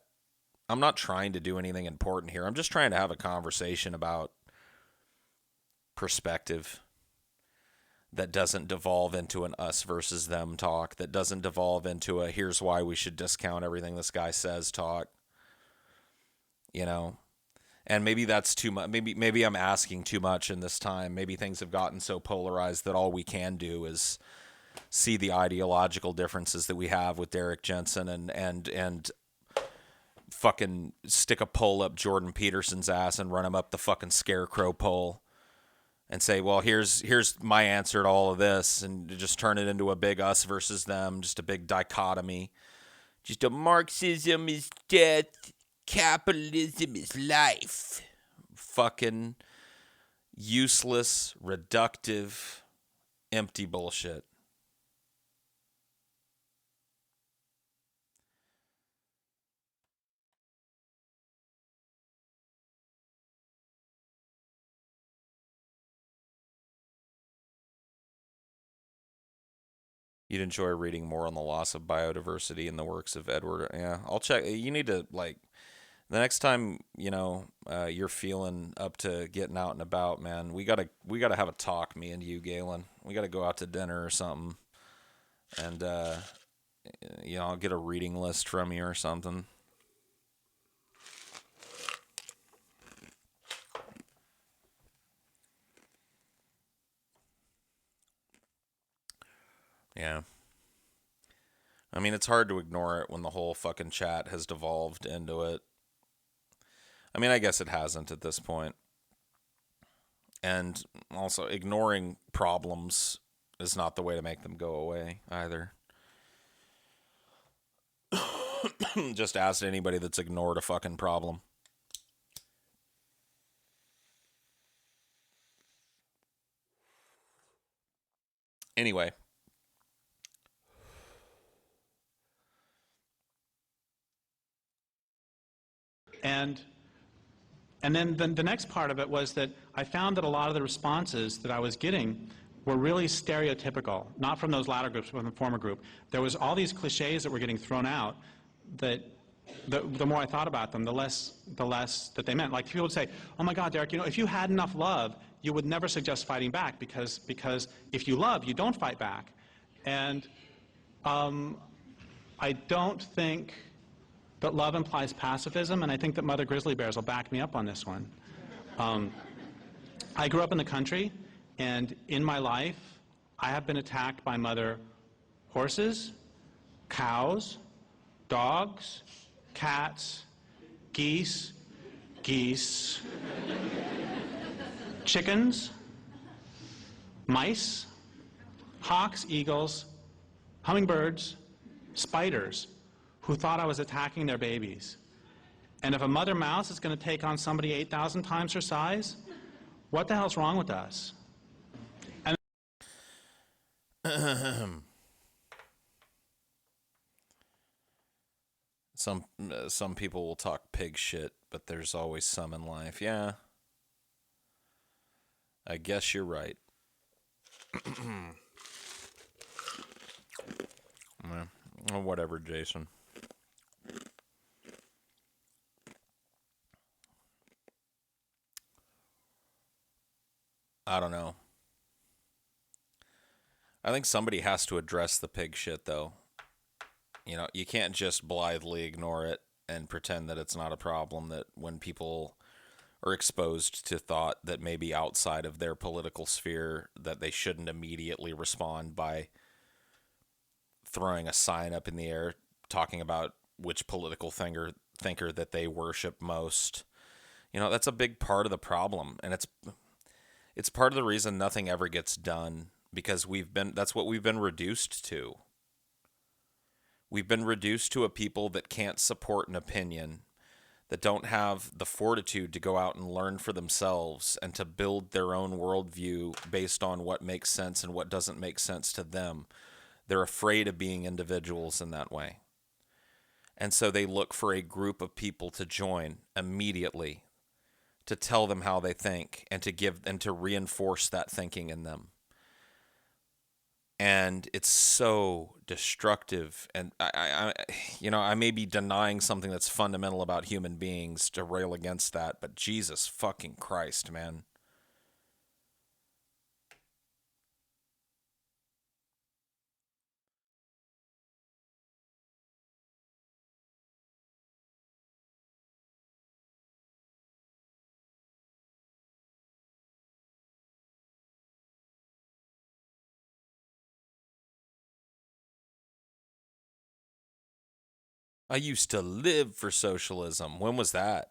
I'm not trying to do anything important here. I'm just trying to have a conversation about perspective that doesn't devolve into an us versus them talk, that doesn't devolve into a here's why we should discount everything this guy says talk. And maybe that's too much. Maybe I'm asking too much in this time. Maybe things have gotten so polarized that all we can do is see the ideological differences that we have with Derek Jensen and fucking stick a pole up Jordan Peterson's ass and run him up the fucking scarecrow pole and say, well, here's my answer to all of this, and just turn it into a big us versus them, just a big dichotomy. Just a Marxism is death, capitalism is life. Fucking useless, reductive, empty bullshit. You'd enjoy reading more on the loss of biodiversity in the works of Edward. Yeah, I'll check. You need to, like, the next time, you're feeling up to getting out and about, man. We gotta have a talk, me and you, Galen. We gotta go out to dinner or something, and I'll get a reading list from you or something. Yeah. I mean, it's hard to ignore it when the whole fucking chat has devolved into it. I mean, I guess it hasn't at this point. And also, ignoring problems is not the way to make them go away either. Just ask anybody that's ignored a fucking problem. Anyway. And then the next part of it was that I found that a lot of the responses that I was getting were really stereotypical, not from those latter groups, but from the former group. There was all these cliches that were getting thrown out that the more I thought about them, the less that they meant. Like people would say, oh my God, Derek, if you had enough love, you would never suggest fighting back because if you love, you don't fight back. And I don't think that love implies pacifism, and I think that Mother Grizzly Bears will back me up on this one. I grew up in the country, and in my life, I have been attacked by mother horses, cows, dogs, cats, geese, chickens, mice, hawks, eagles, hummingbirds, spiders, who thought I was attacking their babies. And if a mother mouse is going to take on somebody 8,000 times her size, what the hell's wrong with us? And Some people will talk pig shit, but there's always some in life. Yeah. I guess you're right. Yeah. Well, whatever, Jason. I don't know. I think somebody has to address the pig shit, though. You can't just blithely ignore it and pretend that it's not a problem, that when people are exposed to thought that may be outside of their political sphere, that they shouldn't immediately respond by throwing a sign up in the air talking about which political thinker that they worship most. That's a big part of the problem, and it's part of the reason nothing ever gets done, because that's what we've been reduced to. We've been reduced to a people that can't support an opinion, that don't have the fortitude to go out and learn for themselves and to build their own worldview based on what makes sense and what doesn't make sense to them. They're afraid of being individuals in that way. And so they look for a group of people to join immediately, to tell them how they think and to reinforce that thinking in them. And it's so destructive. And I may be denying something that's fundamental about human beings to rail against that, but Jesus fucking Christ, man. I used to live for socialism. When was that?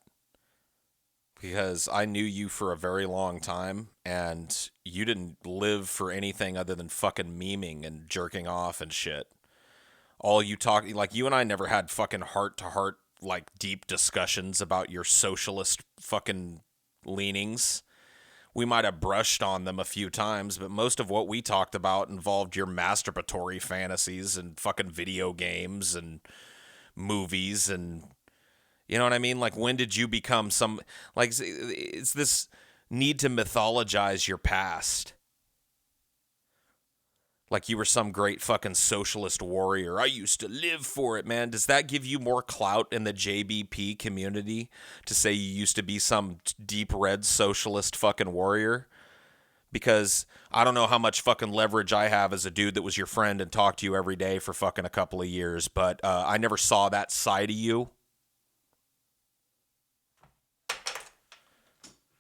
Because I knew you for a very long time, and you didn't live for anything other than fucking memeing and jerking off and shit. All you talk, like, you and I never had fucking heart to heart, like, deep discussions about your socialist fucking leanings. We might have brushed on them a few times, but most of what we talked about involved your masturbatory fantasies and fucking video games and movies, and you know what I mean? Like, when did you become some, like, it's this need to mythologize your past. Like you were some great fucking socialist warrior. I used to live for it, man. Does that give you more clout in the JBP community to say you used to be some deep red socialist fucking warrior? Because I don't know how much fucking leverage I have as a dude that was your friend and talked to you every day for fucking a couple of years, but I never saw that side of you.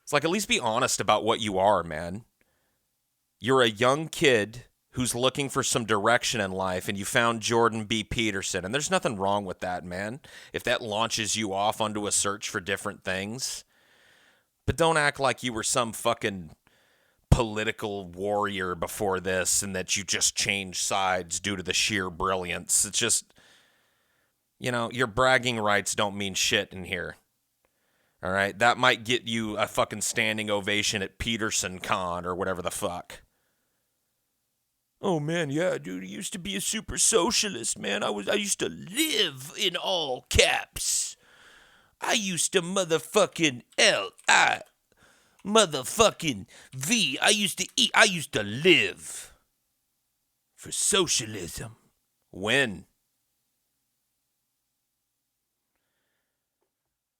It's like, at least be honest about what you are, man. You're a young kid who's looking for some direction in life, and you found Jordan B. Peterson, and there's nothing wrong with that, man, if that launches you off onto a search for different things. But don't act like you were some fucking political warrior before this and that you just changed sides due to the sheer brilliance. It's just, your bragging rights don't mean shit in here. All right? That might get you a fucking standing ovation at Peterson Con or whatever the fuck. Oh man, yeah, dude, I used to be a super socialist, man. I used to live in all caps. I used to motherfucking L-I motherfucking V. I used to eat. I used to live for socialism. When?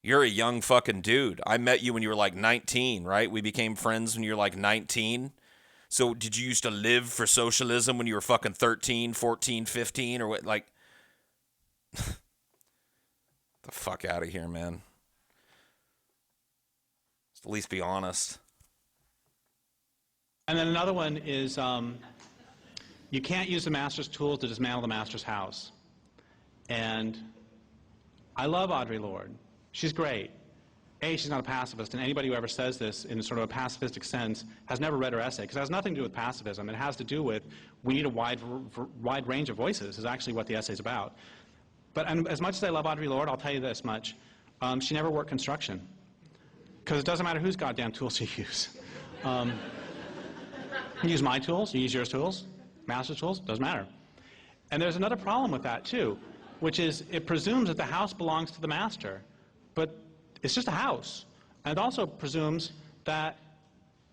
You're a young fucking dude. I met you when you were like 19, right? We became friends when you were like 19. So did you used to live for socialism when you were fucking 13, 14, 15, or what? Like, the fuck out of here, man. Just at least be honest. And then another one is you can't use the master's tool to dismantle the master's house. And I love Audre Lorde. She's great. A, she's not a pacifist, and anybody who ever says this in sort of a pacifistic sense has never read her essay, because it has nothing to do with pacifism. It has to do with we need a wide range of voices is actually what the essay is about. But as much as I love Audre Lorde, I'll tell you this much. She never worked construction, because it doesn't matter whose goddamn tools you use. You use my tools, you use your tools, master's tools, doesn't matter. And there's another problem with that, too, which is it presumes that the house belongs to the master, but it's just a house. And it also presumes that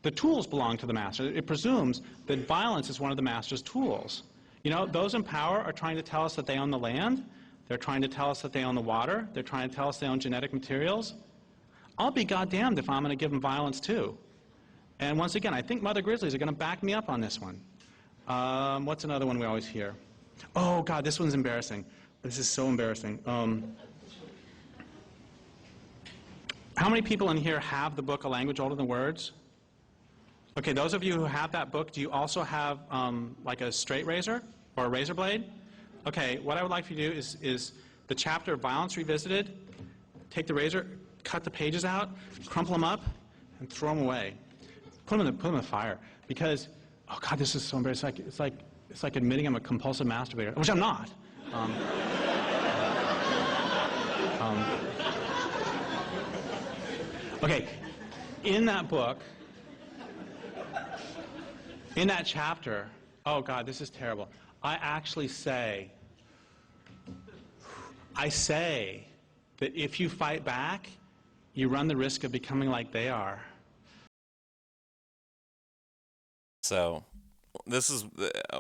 the tools belong to the master. It presumes that violence is one of the master's tools. Those in power are trying to tell us that they own the land. They're trying to tell us that they own the water. They're trying to tell us they own genetic materials. I'll be goddamned if I'm going to give them violence, too. And once again, I think Mother Grizzlies are going to back me up on this one. What's another one we always hear? Oh, God, this one's embarrassing. This is so embarrassing. How many people in here have the book A Language Older Than Words? Okay, those of you who have that book, do you also have like a straight razor or a razor blade? Okay, what I would like for you to do is the chapter Violence Revisited, take the razor, cut the pages out, crumple them up, and throw them away. Put them in the fire. Because, oh God, this is so embarrassing. It's like admitting I'm a compulsive masturbator, which I'm not. Okay, in that book, in that chapter, oh God, this is terrible. I say that if you fight back, you run the risk of becoming like they are. So, this is,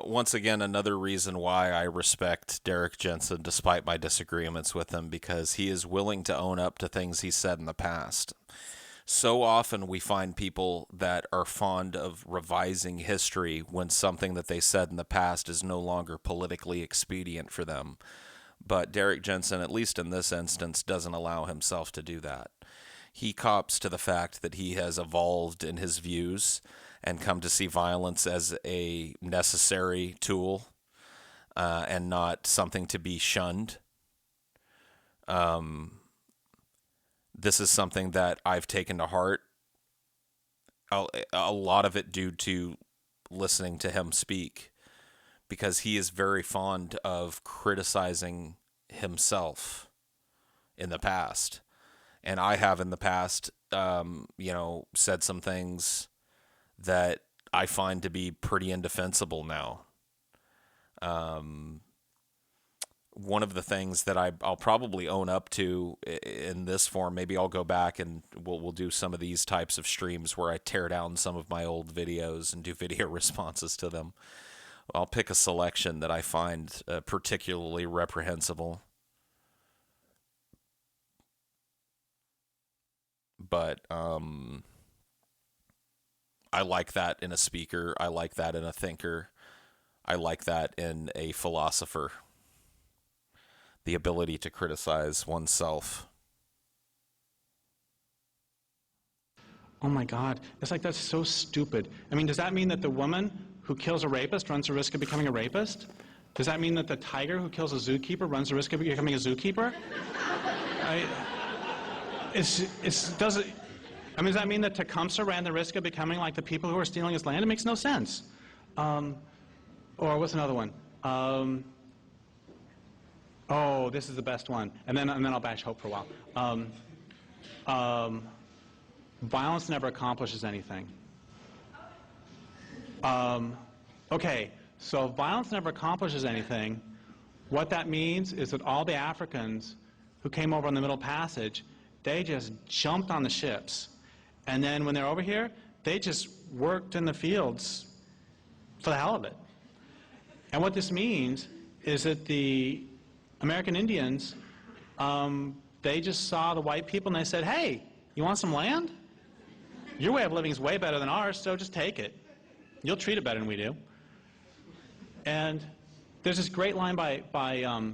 once again, another reason why I respect Derek Jensen despite my disagreements with him, because he is willing to own up to things he said in the past. So often we find people that are fond of revising history when something that they said in the past is no longer politically expedient for them. But Derek Jensen, at least in this instance, doesn't allow himself to do that. He cops to the fact that he has evolved in his views and come to see violence as a necessary tool and not something to be shunned. This is something that I've taken to heart. A lot of it due to listening to him speak, because he is very fond of criticizing himself in the past. And I have in the past, said some things that I find to be pretty indefensible now. One of the things that I'll probably own up to in this form, maybe I'll go back and we'll do some of these types of streams where I tear down some of my old videos and do video responses to them. I'll pick a selection that I find particularly reprehensible. But I like that in a speaker. I like that in a thinker. I like that in a philosopher. The ability to criticize oneself. Oh my God, it's like that's so stupid. I mean, does that mean that the woman who kills a rapist runs the risk of becoming a rapist? Does that mean that the tiger who kills a zookeeper runs the risk of becoming a zookeeper? Does that mean that Tecumseh ran the risk of becoming like the people who are stealing his land? It makes no sense. Or what's another one? Oh, this is the best one. And then I'll bash hope for a while. Violence never accomplishes anything. Okay, so if violence never accomplishes anything, what that means is that all the Africans who came over on the Middle Passage, they just jumped on the ships. And then when they're over here, they just worked in the fields for the hell of it. And what this means is that the American Indians, they just saw the white people and they said, hey, you want some land? Your way of living is way better than ours, so just take it. You'll treat it better than we do. And there's this great line by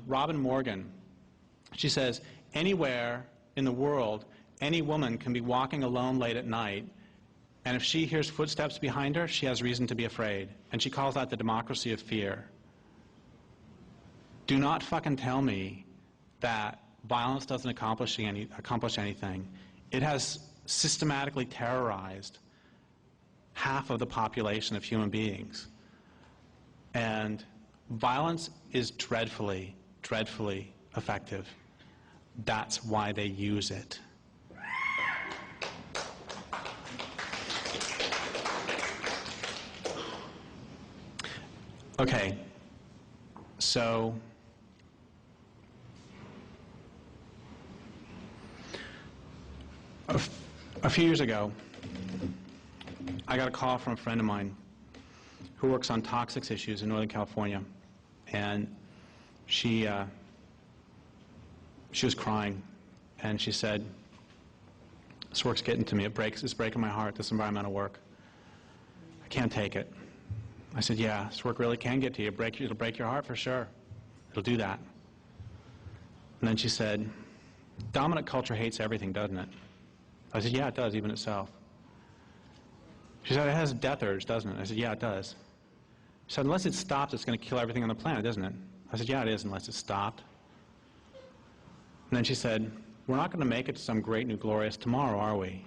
Robin Morgan. She says, anywhere in the world, any woman can be walking alone late at night, and if she hears footsteps behind her, she has reason to be afraid. And she calls that the democracy of fear. Do not fucking tell me that violence doesn't accomplish anything. It has systematically terrorized half of the population of human beings. And violence is dreadfully, dreadfully effective. That's why they use it. Okay, so a few years ago, I got a call from a friend of mine who works on toxics issues in Northern California, and she was crying, and she said, this work's getting to me, it's breaking my heart, this environmental work. I can't take it. I said, yeah, this work really can get to you. It'll break your heart for sure. It'll do that. And then she said, dominant culture hates everything, doesn't it? I said, yeah, it does, even itself. She said, it has a death urge, doesn't it? I said, yeah, it does. She said, unless it stops, it's going to kill everything on the planet, isn't it? I said, yeah, it is, unless it stopped. And then she said, we're not going to make it to some great new glorious tomorrow, are we?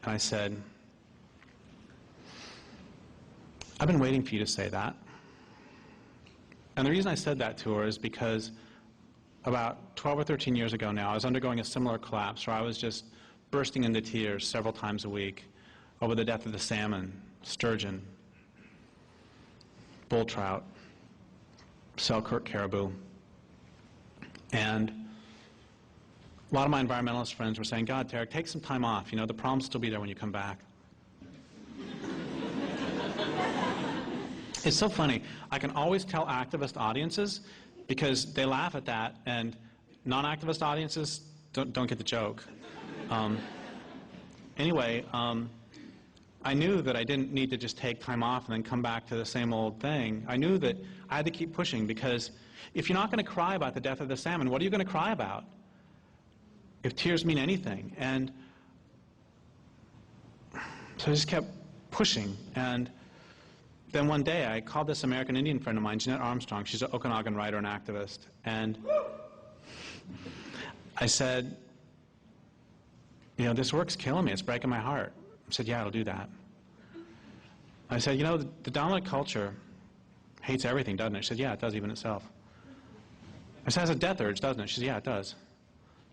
And I said, I've been waiting for you to say that. And the reason I said that to her is because about 12 or 13 years ago now, I was undergoing a similar collapse where I was just bursting into tears several times a week over the death of the salmon, sturgeon, bull trout, Selkirk caribou. And a lot of my environmentalist friends were saying, God, Tarek, take some time off. You know, the problems will still be there when you come back. It's so funny. I can always tell activist audiences because they laugh at that, and non-activist audiences don't get the joke. Anyway, I knew that I didn't need to just take time off and then come back to the same old thing. I knew that I had to keep pushing, because if you're not going to cry about the death of the salmon, what are you going to cry about? If tears mean anything. And so I just kept pushing. And then one day I called this American Indian friend of mine, Jeanette Armstrong. She's an Okanagan writer and activist. And I said, you know, this work's killing me. It's breaking my heart. I said, yeah, it'll do that. I said, you know, the dominant culture hates everything, doesn't it? She said, yeah, it does, even itself. I said, it has a death urge, doesn't it? She said, yeah, it does.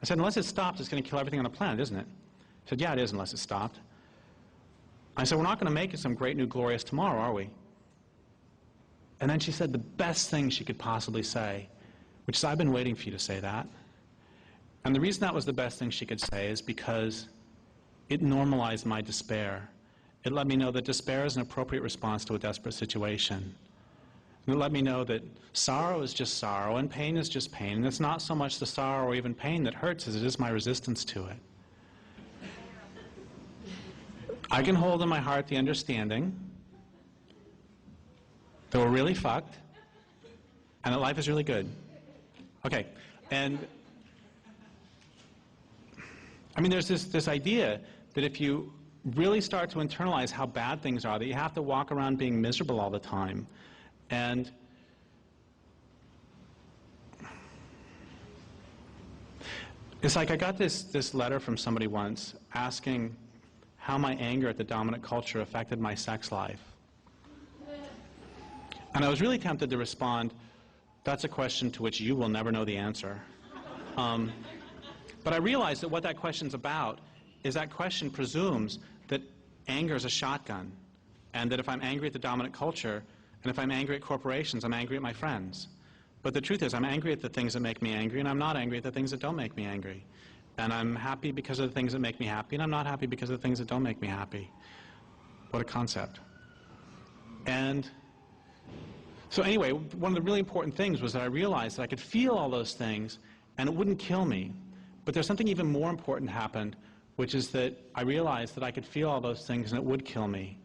I said, unless it stops, it's going to kill everything on the planet, isn't it? She said, yeah, it is, unless it stopped. I said, we're not going to make it some great new glorious tomorrow, are we? And then she said the best thing she could possibly say, which is, I've been waiting for you to say that. And the reason that was the best thing she could say is because it normalized my despair. It let me know that despair is an appropriate response to a desperate situation. And it let me know that sorrow is just sorrow and pain is just pain. And it's not so much the sorrow or even pain that hurts as it is my resistance to it. I can hold in my heart the understanding that we're really fucked and that life is really good. Okay, and I mean, there's this idea that if you really start to internalize how bad things are, that you have to walk around being miserable all the time. And it's like I got this letter from somebody once asking how my anger at the dominant culture affected my sex life. And I was really tempted to respond, that's a question to which you will never know the answer. But I realized that what that question's about is that question presumes that anger is a shotgun, and that if I'm angry at the dominant culture, and if I'm angry at corporations, I'm angry at my friends. But the truth is, I'm angry at the things that make me angry, and I'm not angry at the things that don't make me angry. And I'm happy because of the things that make me happy, and I'm not happy because of the things that don't make me happy. What a concept. And so anyway, one of the really important things was that I realized that I could feel all those things, and it wouldn't kill me. But there's something even more important happened, which is that I realized that I could feel all those things and it would kill me.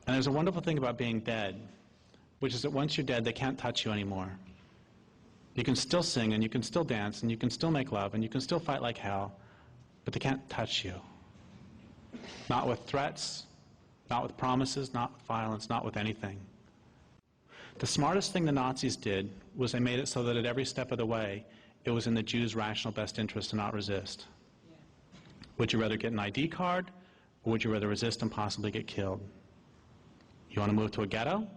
And there's a wonderful thing about being dead, which is that once you're dead, they can't touch you anymore. You can still sing, and you can still dance, and you can still make love, and you can still fight like hell, but they can't touch you. Not with threats, not with promises, not with violence, not with anything. The smartest thing the Nazis did was they made it so that at every step of the way, it was in the Jews' rational best interest to not resist. Would you rather get an ID card, or would you rather resist and possibly get killed? You want to move to a ghetto,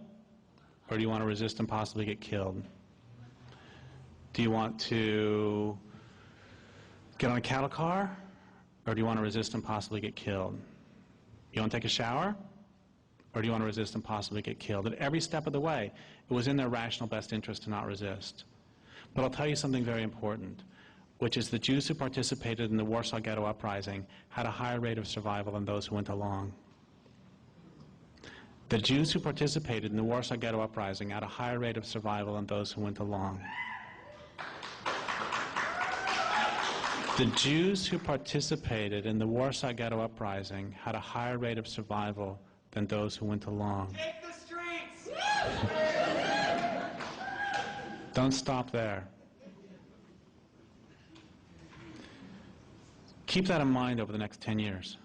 or do you want to resist and possibly get killed? Do you want to get on a cattle car, or do you want to resist and possibly get killed? You want to take a shower, or do you want to resist and possibly get killed? At every step of the way, it was in their rational best interest to not resist. But I'll tell you something very important, which is the Jews who participated in the Warsaw Ghetto Uprising had a higher rate of survival than those who went along. The Jews who participated in the Warsaw Ghetto Uprising had a higher rate of survival than those who went along. The Jews who participated in the Warsaw Ghetto Uprising had a higher rate of survival than those who went along. Take the streets! Don't stop there. Keep that in mind over the next 10 years.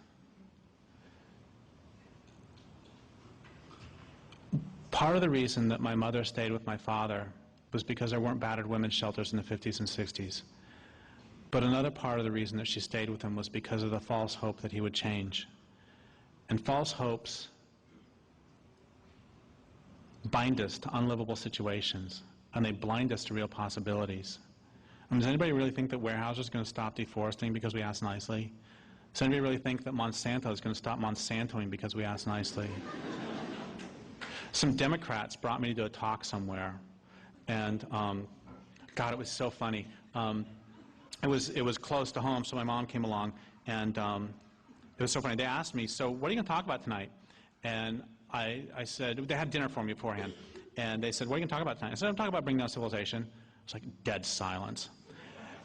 Part of the reason that my mother stayed with my father was because there weren't battered women's shelters in the 50s and 60s. But another part of the reason that she stayed with him was because of the false hope that he would change. And false hopes bind us to unlivable situations, and they blind us to real possibilities. I mean, does anybody really think that Weyerhaeuser is going to stop deforesting because we ask nicely? Does anybody really think that Monsanto is going to stop Monsantoing because we ask nicely? Some Democrats brought me to a talk somewhere, and God, it was so funny. It was close to home, so my mom came along, and it was so funny. They asked me, so what are you going to talk about tonight? And I said, they had dinner for me beforehand, and they said, what are you going to talk about tonight? I said, I'm talking about bringing down civilization. It's like dead silence.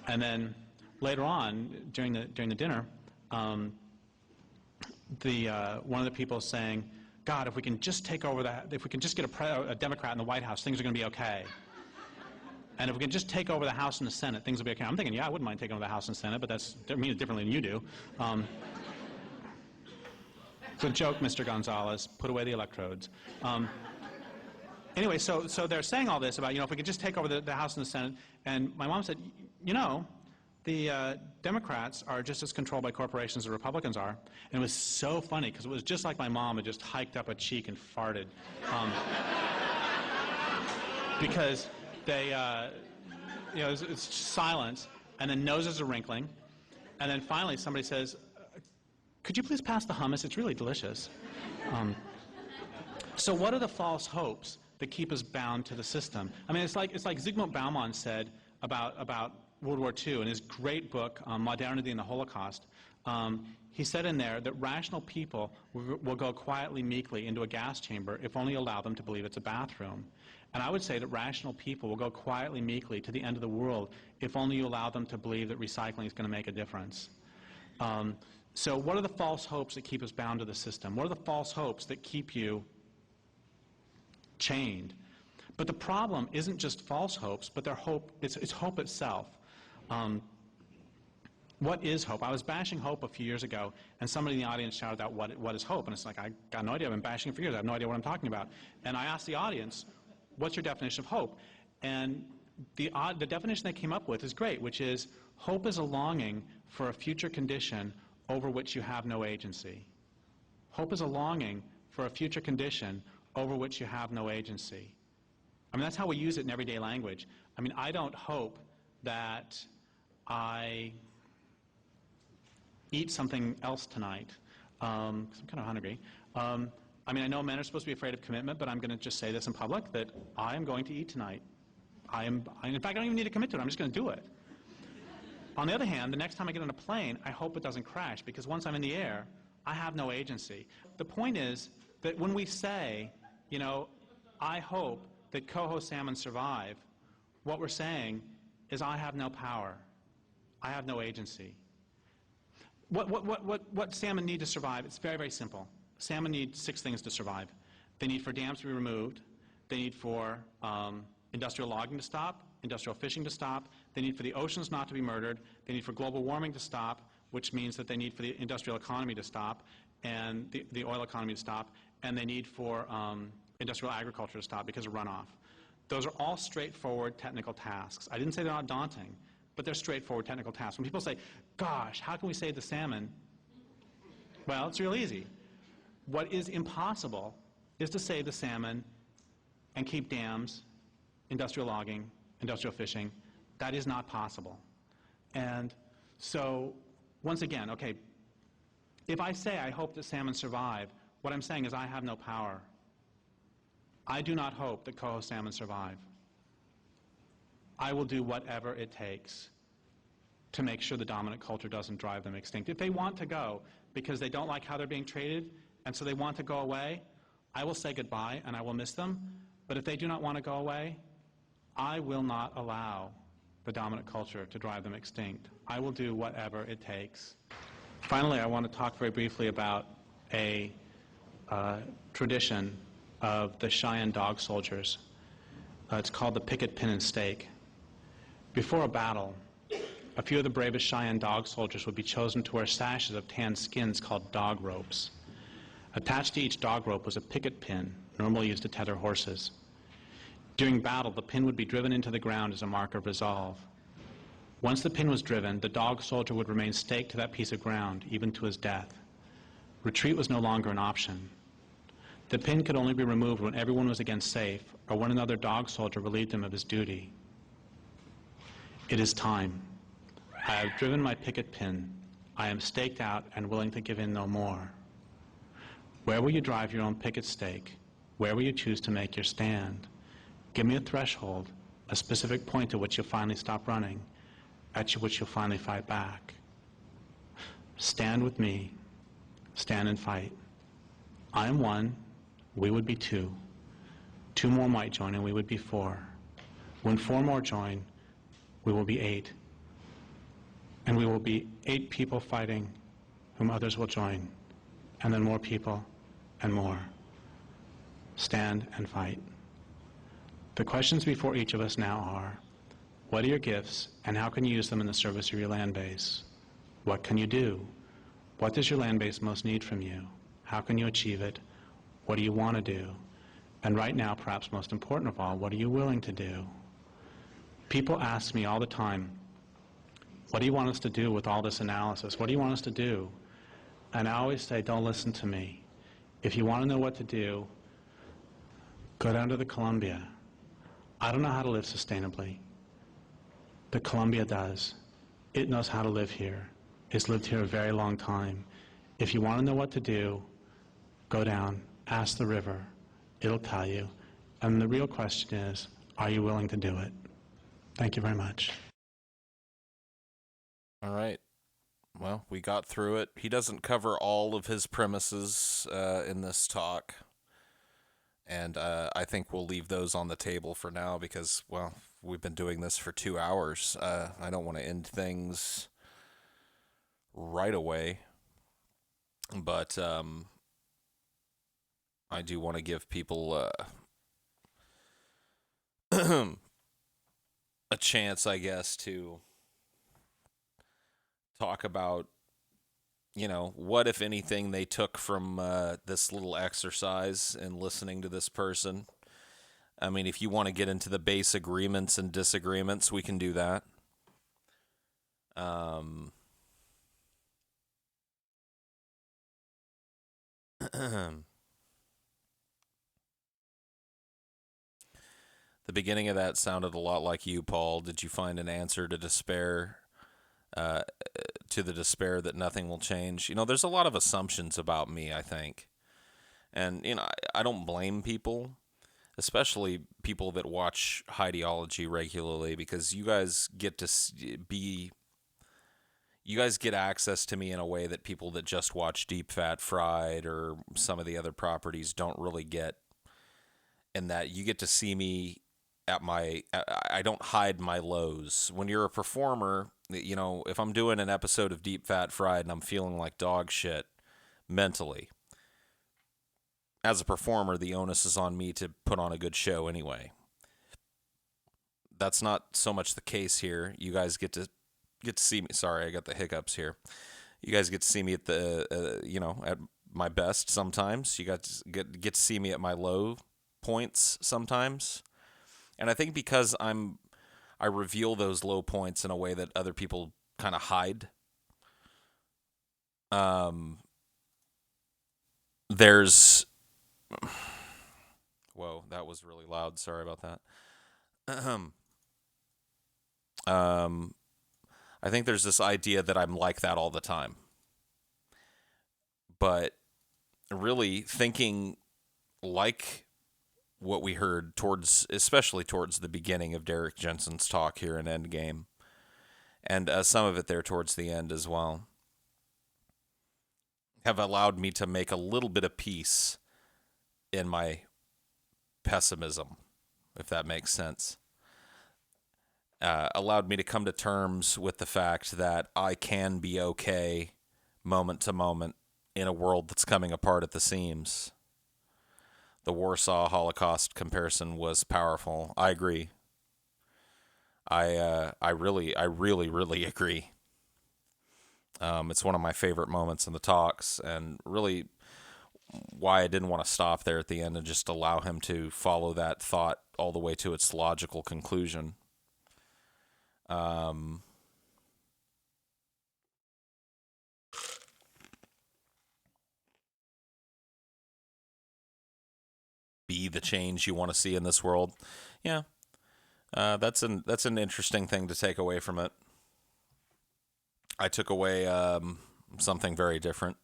And then later on, during the dinner, one of the people saying, God, if we can just take over if we can just get a Democrat in the White House, things are going to be okay. And if we can just take over the House and the Senate, things will be okay. I'm thinking, yeah, I wouldn't mind taking over the House and Senate, but I mean it differently than you do. It's a joke, Mr. Gonzalez. Put away the electrodes. Anyway, so they're saying all this about, if we could just take over the House and the Senate. And my mom said, The Democrats are just as controlled by corporations as the Republicans are. And it was so funny because it was just like my mom had just hiked up a cheek and farted. Because they, it's silence, and then noses are wrinkling. And then finally somebody says, could you please pass the hummus? It's really delicious. So what are the false hopes that keep us bound to the system? I mean, it's like Zygmunt Bauman said about World War II in his great book, Modernity and the Holocaust. He said in there that rational people will go quietly, meekly into a gas chamber if only allow them to believe it's a bathroom. And I would say that rational people will go quietly, meekly to the end of the world if only you allow them to believe that recycling is going to make a difference. So what are the false hopes that keep us bound to the system? What are the false hopes that keep you chained? But the problem isn't just false hopes, but it's hope itself. What is hope? I was bashing hope a few years ago, and somebody in the audience shouted out, what is hope? And it's like, I got no idea. I've been bashing it for years. I have no idea what I'm talking about. And I asked the audience, what's your definition of hope? And the definition they came up with is great, which is hope is a longing for a future condition over which you have no agency. Hope is a longing for a future condition over which you have no agency. I mean, that's how we use it in everyday language. I mean, I don't hope that I eat something else tonight, because I'm kind of hungry. I mean, I know men are supposed to be afraid of commitment, but I'm going to just say this in public, that I am going to eat tonight. In fact, I don't even need to commit to it. I'm just going to do it. On the other hand, the next time I get on a plane, I hope it doesn't crash, because once I'm in the air, I have no agency. The point is that when we say, you know, I hope that coho salmon survive, what we're saying is I have no power. I have no agency. What salmon need to survive? It's very, very simple. Salmon need 6 things to survive. They need for dams to be removed. They need for industrial logging to stop, industrial fishing to stop. They need for the oceans not to be murdered. They need for global warming to stop, which means that they need for the industrial economy to stop and the oil economy to stop. And they need for industrial agriculture to stop because of runoff. Those are all straightforward technical tasks. I didn't say they're not daunting, but they're straightforward technical tasks. When people say, gosh, how can we save the salmon? Well, it's real easy. What is impossible is to save the salmon and keep dams, industrial logging, industrial fishing. That is not possible. And so, once again, okay, if I say I hope that salmon survive, what I'm saying is I have no power. I do not hope that coho salmon survive. I will do whatever it takes to make sure the dominant culture doesn't drive them extinct. If they want to go because they don't like how they're being treated, and so they want to go away, I will say goodbye and I will miss them. But if they do not want to go away, I will not allow the dominant culture to drive them extinct. I will do whatever it takes. Finally, I want to talk very briefly about a tradition of the Cheyenne dog soldiers. It's called the picket pin and stake. Before a battle, a few of the bravest Cheyenne dog soldiers would be chosen to wear sashes of tanned skins called dog ropes. Attached to each dog rope was a picket pin, normally used to tether horses. During battle, the pin would be driven into the ground as a mark of resolve. Once the pin was driven, the dog soldier would remain staked to that piece of ground, even to his death. Retreat was no longer an option. The pin could only be removed when everyone was again safe, or when another dog soldier relieved him of his duty. It is time. I have driven my picket pin. I am staked out and willing to give in no more. Where will you drive your own picket stake? Where will you choose to make your stand? Give me a threshold, a specific point at which you'll finally stop running, at which you'll finally fight back. Stand with me. Stand and fight. I am 1. We would be 2. 2 more might join and we would be 4. When 4 more join, we will be 8. And we will be 8 people fighting whom others will join. And then more people and more. Stand and fight. The questions before each of us now are, what are your gifts and how can you use them in the service of your land base? What can you do? What does your land base most need from you? How can you achieve it? What do you want to do? And right now, perhaps most important of all, what are you willing to do? People ask me all the time, What do you want us to do with all this analysis? What do you want us to do? And I always say, don't listen to me. If you want to know what to do, go down to the Columbia. I don't know how to live sustainably. The Columbia does. It knows how to live here. It's lived here a very long time. If you want to know what to do, go down, ask the river. It'll tell you. And the real question is, are you willing to do it? Thank you very much. All right. Well, we got through it. He doesn't cover all of his premises in this talk. And I think we'll leave those on the table for now because, well, we've been doing this for 2 hours. I don't want to end things right away. But I do want to give people a chance, I guess, to talk about, what, if anything, they took from this little exercise in listening to this person. I mean, if you want to get into the base agreements and disagreements, we can do that. The beginning of that sounded a lot like you, Paul. Did you find an answer to despair? To the despair that nothing will change. There's a lot of assumptions about me, I think. And, I don't blame people, especially people that watch Highdeology regularly, because you guys get access to me in a way that people that just watch Deep Fat Fried or some of the other properties don't really get, in that you get to see me I don't hide my lows. When you're a performer, if I'm doing an episode of Deep Fat Fried and I'm feeling like dog shit mentally, as a performer, the onus is on me to put on a good show anyway. That's not so much the case here. You guys get to see me. Sorry, I got the hiccups here. You guys get to see me at at my best sometimes. You got to get to see me at my low points sometimes. And I think because I reveal those low points in a way that other people kind of hide. There's, whoa, that was really loud. Sorry about that. I think there's this idea that I'm like that all the time. But really thinking like what we heard especially towards the beginning of Derek Jensen's talk here in Endgame, and some of it there towards the end as well, have allowed me to make a little bit of peace in my pessimism, if that makes sense. Allowed me to come to terms with the fact that I can be okay moment to moment in a world that's coming apart at the seams. The Warsaw Holocaust comparison was powerful. I agree. I really agree. It's one of my favorite moments in the talks, and really why I didn't want to stop there at the end and just allow him to follow that thought all the way to its logical conclusion. Be the change you want to see in this world. Yeah, that's an interesting thing to take away from it. I took away something very different.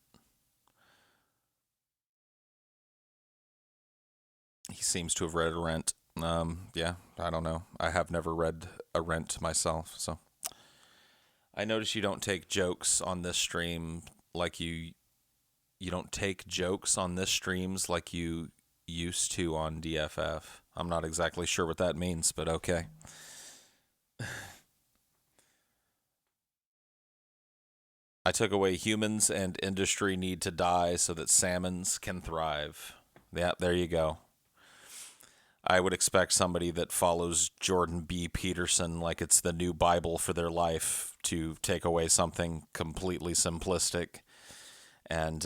He seems to have read Rent. Yeah, I don't know. I have never read a Rent myself, so I notice you don't take jokes on this stream like you don't take jokes on this streams like you used to on DFF. I'm not exactly sure what that means, but okay. I took away humans and industry need to die so that salmons can thrive. Yeah, there you go. I would expect somebody that follows Jordan B. Peterson like it's the new Bible for their life to take away something completely simplistic and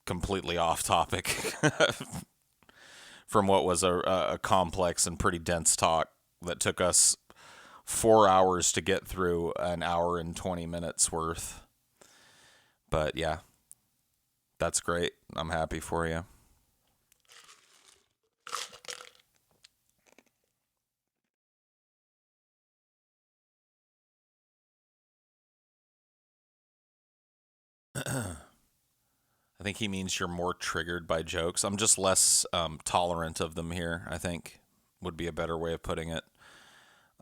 completely off topic from what was a complex and pretty dense talk that took us 4 hours to get through an hour and 20 minutes worth. But yeah, that's great. I'm happy for you. I think he means you're more triggered by jokes. I'm just less tolerant of them here, I think would be a better way of putting it.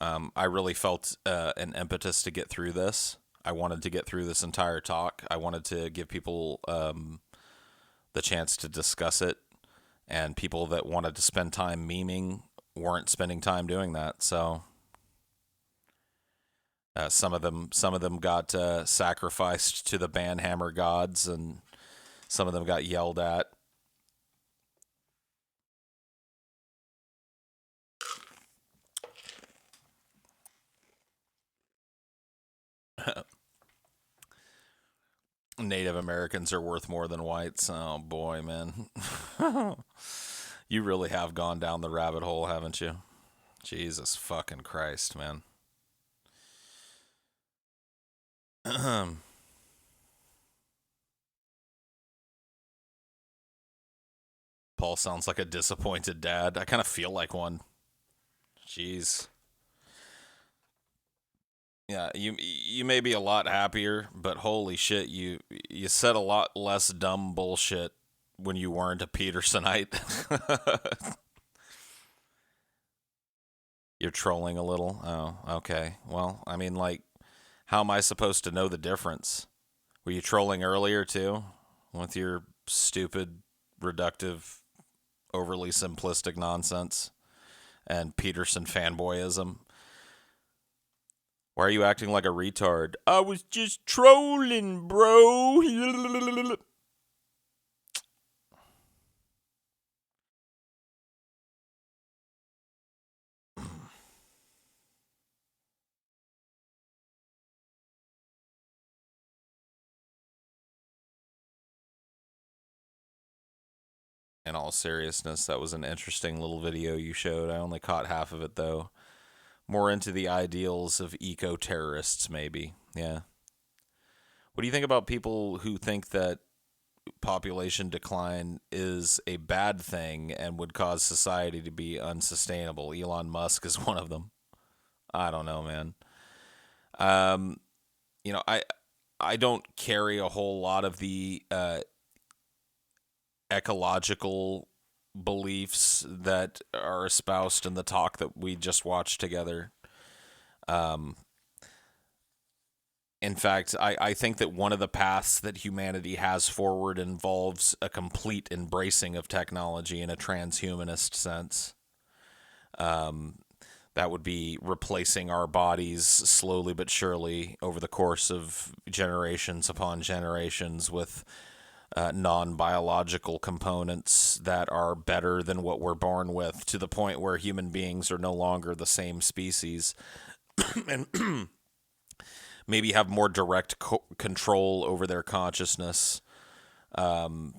I really felt an impetus to get through this. I wanted to get through this entire talk. I wanted to give people the chance to discuss it, and people that wanted to spend time memeing weren't spending time doing that. So some of them got sacrificed to the banhammer gods, and some of them got yelled at. Native Americans are worth more than whites. Oh boy, man. You really have gone down the rabbit hole, haven't you? Jesus fucking Christ, man. Paul sounds like a disappointed dad. I kind of feel like one. Jeez. Yeah, you may be a lot happier, but holy shit, you said a lot less dumb bullshit when you weren't a Petersonite. You're trolling a little. Oh, okay. Well, I mean, like, how am I supposed to know the difference? Were you trolling earlier too, with your stupid, reductive, overly simplistic nonsense and Peterson fanboyism? Why are you acting like a retard? I was just trolling, bro. In all seriousness, that was an interesting little video you showed. I only caught half of it, though. More into the ideals of eco-terrorists, maybe. Yeah. What do you think about people who think that population decline is a bad thing and would cause society to be unsustainable? Elon Musk is one of them. I don't know, man. Um, you know, I don't carry a whole lot of the ecological beliefs that are espoused in the talk that we just watched together. Um, in fact, I think that one of the paths that humanity has forward involves a complete embracing of technology in a transhumanist sense. That would be replacing our bodies slowly but surely over the course of generations upon generations with non-biological components that are better than what we're born with, to the point where human beings are no longer the same species and maybe have more direct control over their consciousness in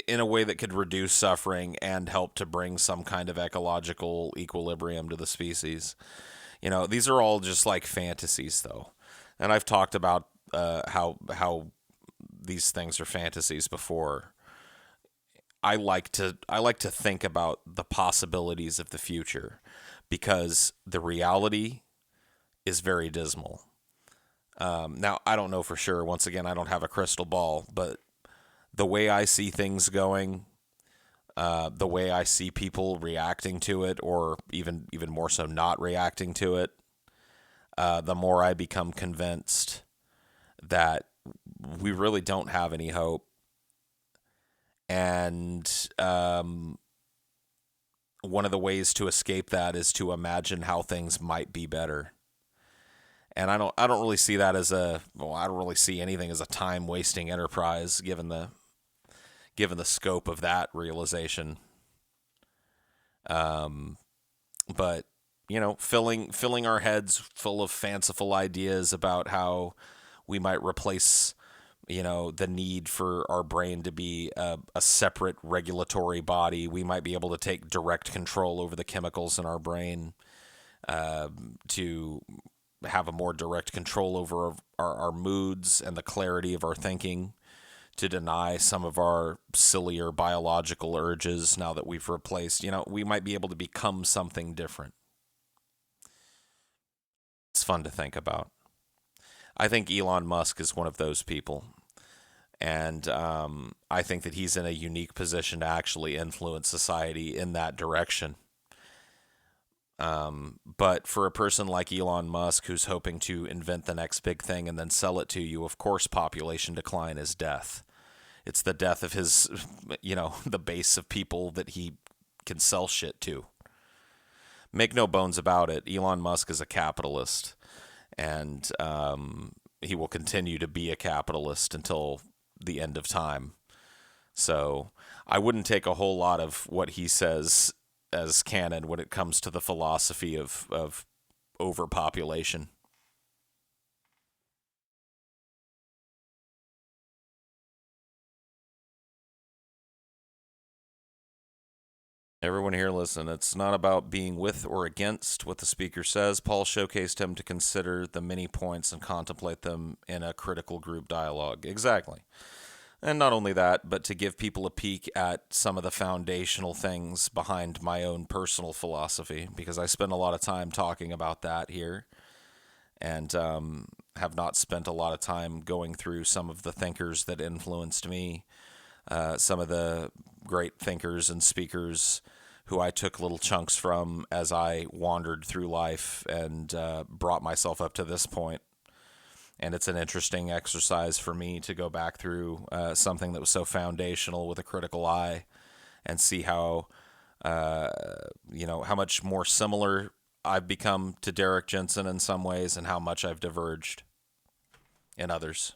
a way that could reduce suffering and help to bring some kind of ecological equilibrium to the species. You know, these are all just like fantasies, though. And I've talked about how these things are fantasies before. I like to think about the possibilities of the future, because the reality is very dismal. Now, I don't know for sure. Once again, I don't have a crystal ball, but the way I see things going, the way I see people reacting to it, or even more so not reacting to it, the more I become convinced that we really don't have any hope. And one of the ways to escape that is to imagine how things might be better. And I don't really see that as I don't really see anything as a time wasting enterprise, given the scope of that realization. But you know, filling our heads full of fanciful ideas about how we might replace, you know, the need for our brain to be a separate regulatory body. We might be able to take direct control over the chemicals in our brain. to have a more direct control over our moods and the clarity of our thinking, to deny some of our sillier biological urges now that we've replaced, we might be able to become something different. It's fun to think about. I think Elon Musk is one of those people. And I think that he's in a unique position to actually influence society in that direction. But for a person like Elon Musk, who's hoping to invent the next big thing and then sell it to you, of course, population decline is death. It's the death of his, the base of people that he can sell shit to. Make no bones about it, Elon Musk is a capitalist. And he will continue to be a capitalist until the end of time. So I wouldn't take a whole lot of what he says as canon when it comes to the philosophy of overpopulation. Everyone here, listen, it's not about being with or against what the speaker says. Paul showcased him to consider the many points and contemplate them in a critical group dialogue. Exactly. And not only that, but to give people a peek at some of the foundational things behind my own personal philosophy, because I spend a lot of time talking about that here, and have not spent a lot of time going through some of the thinkers that influenced me, some of the great thinkers and speakers who I took little chunks from as I wandered through life and brought myself up to this point. And it's an interesting exercise for me to go back through something that was so foundational with a critical eye and see how, how much more similar I've become to Derek Jensen in some ways and how much I've diverged in others.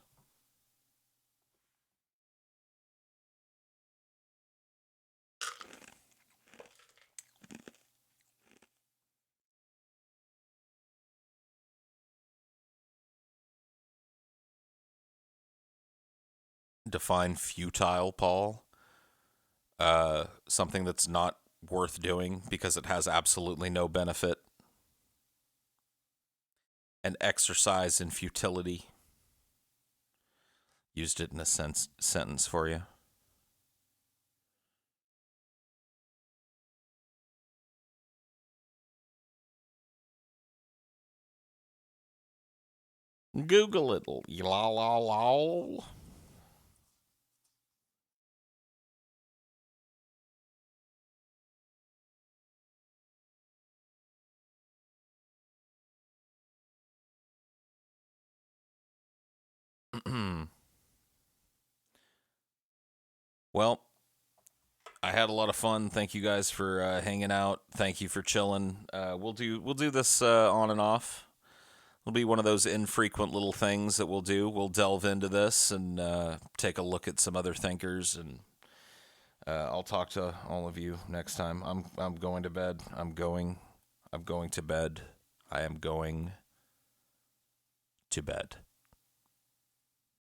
Define futile, Paul. Something that's not worth doing because it has absolutely no benefit. An exercise in futility. Used it in a sentence for you. Google it. La la la. Well, I had a lot of fun. Thank you guys for hanging out. Thank you for chilling. We'll do this on and off. It'll be one of those infrequent little things that we'll do. We'll delve into this and take a look at some other thinkers, and I'll talk to all of you next time. I'm going to bed. I'm going to bed. I am going to bed.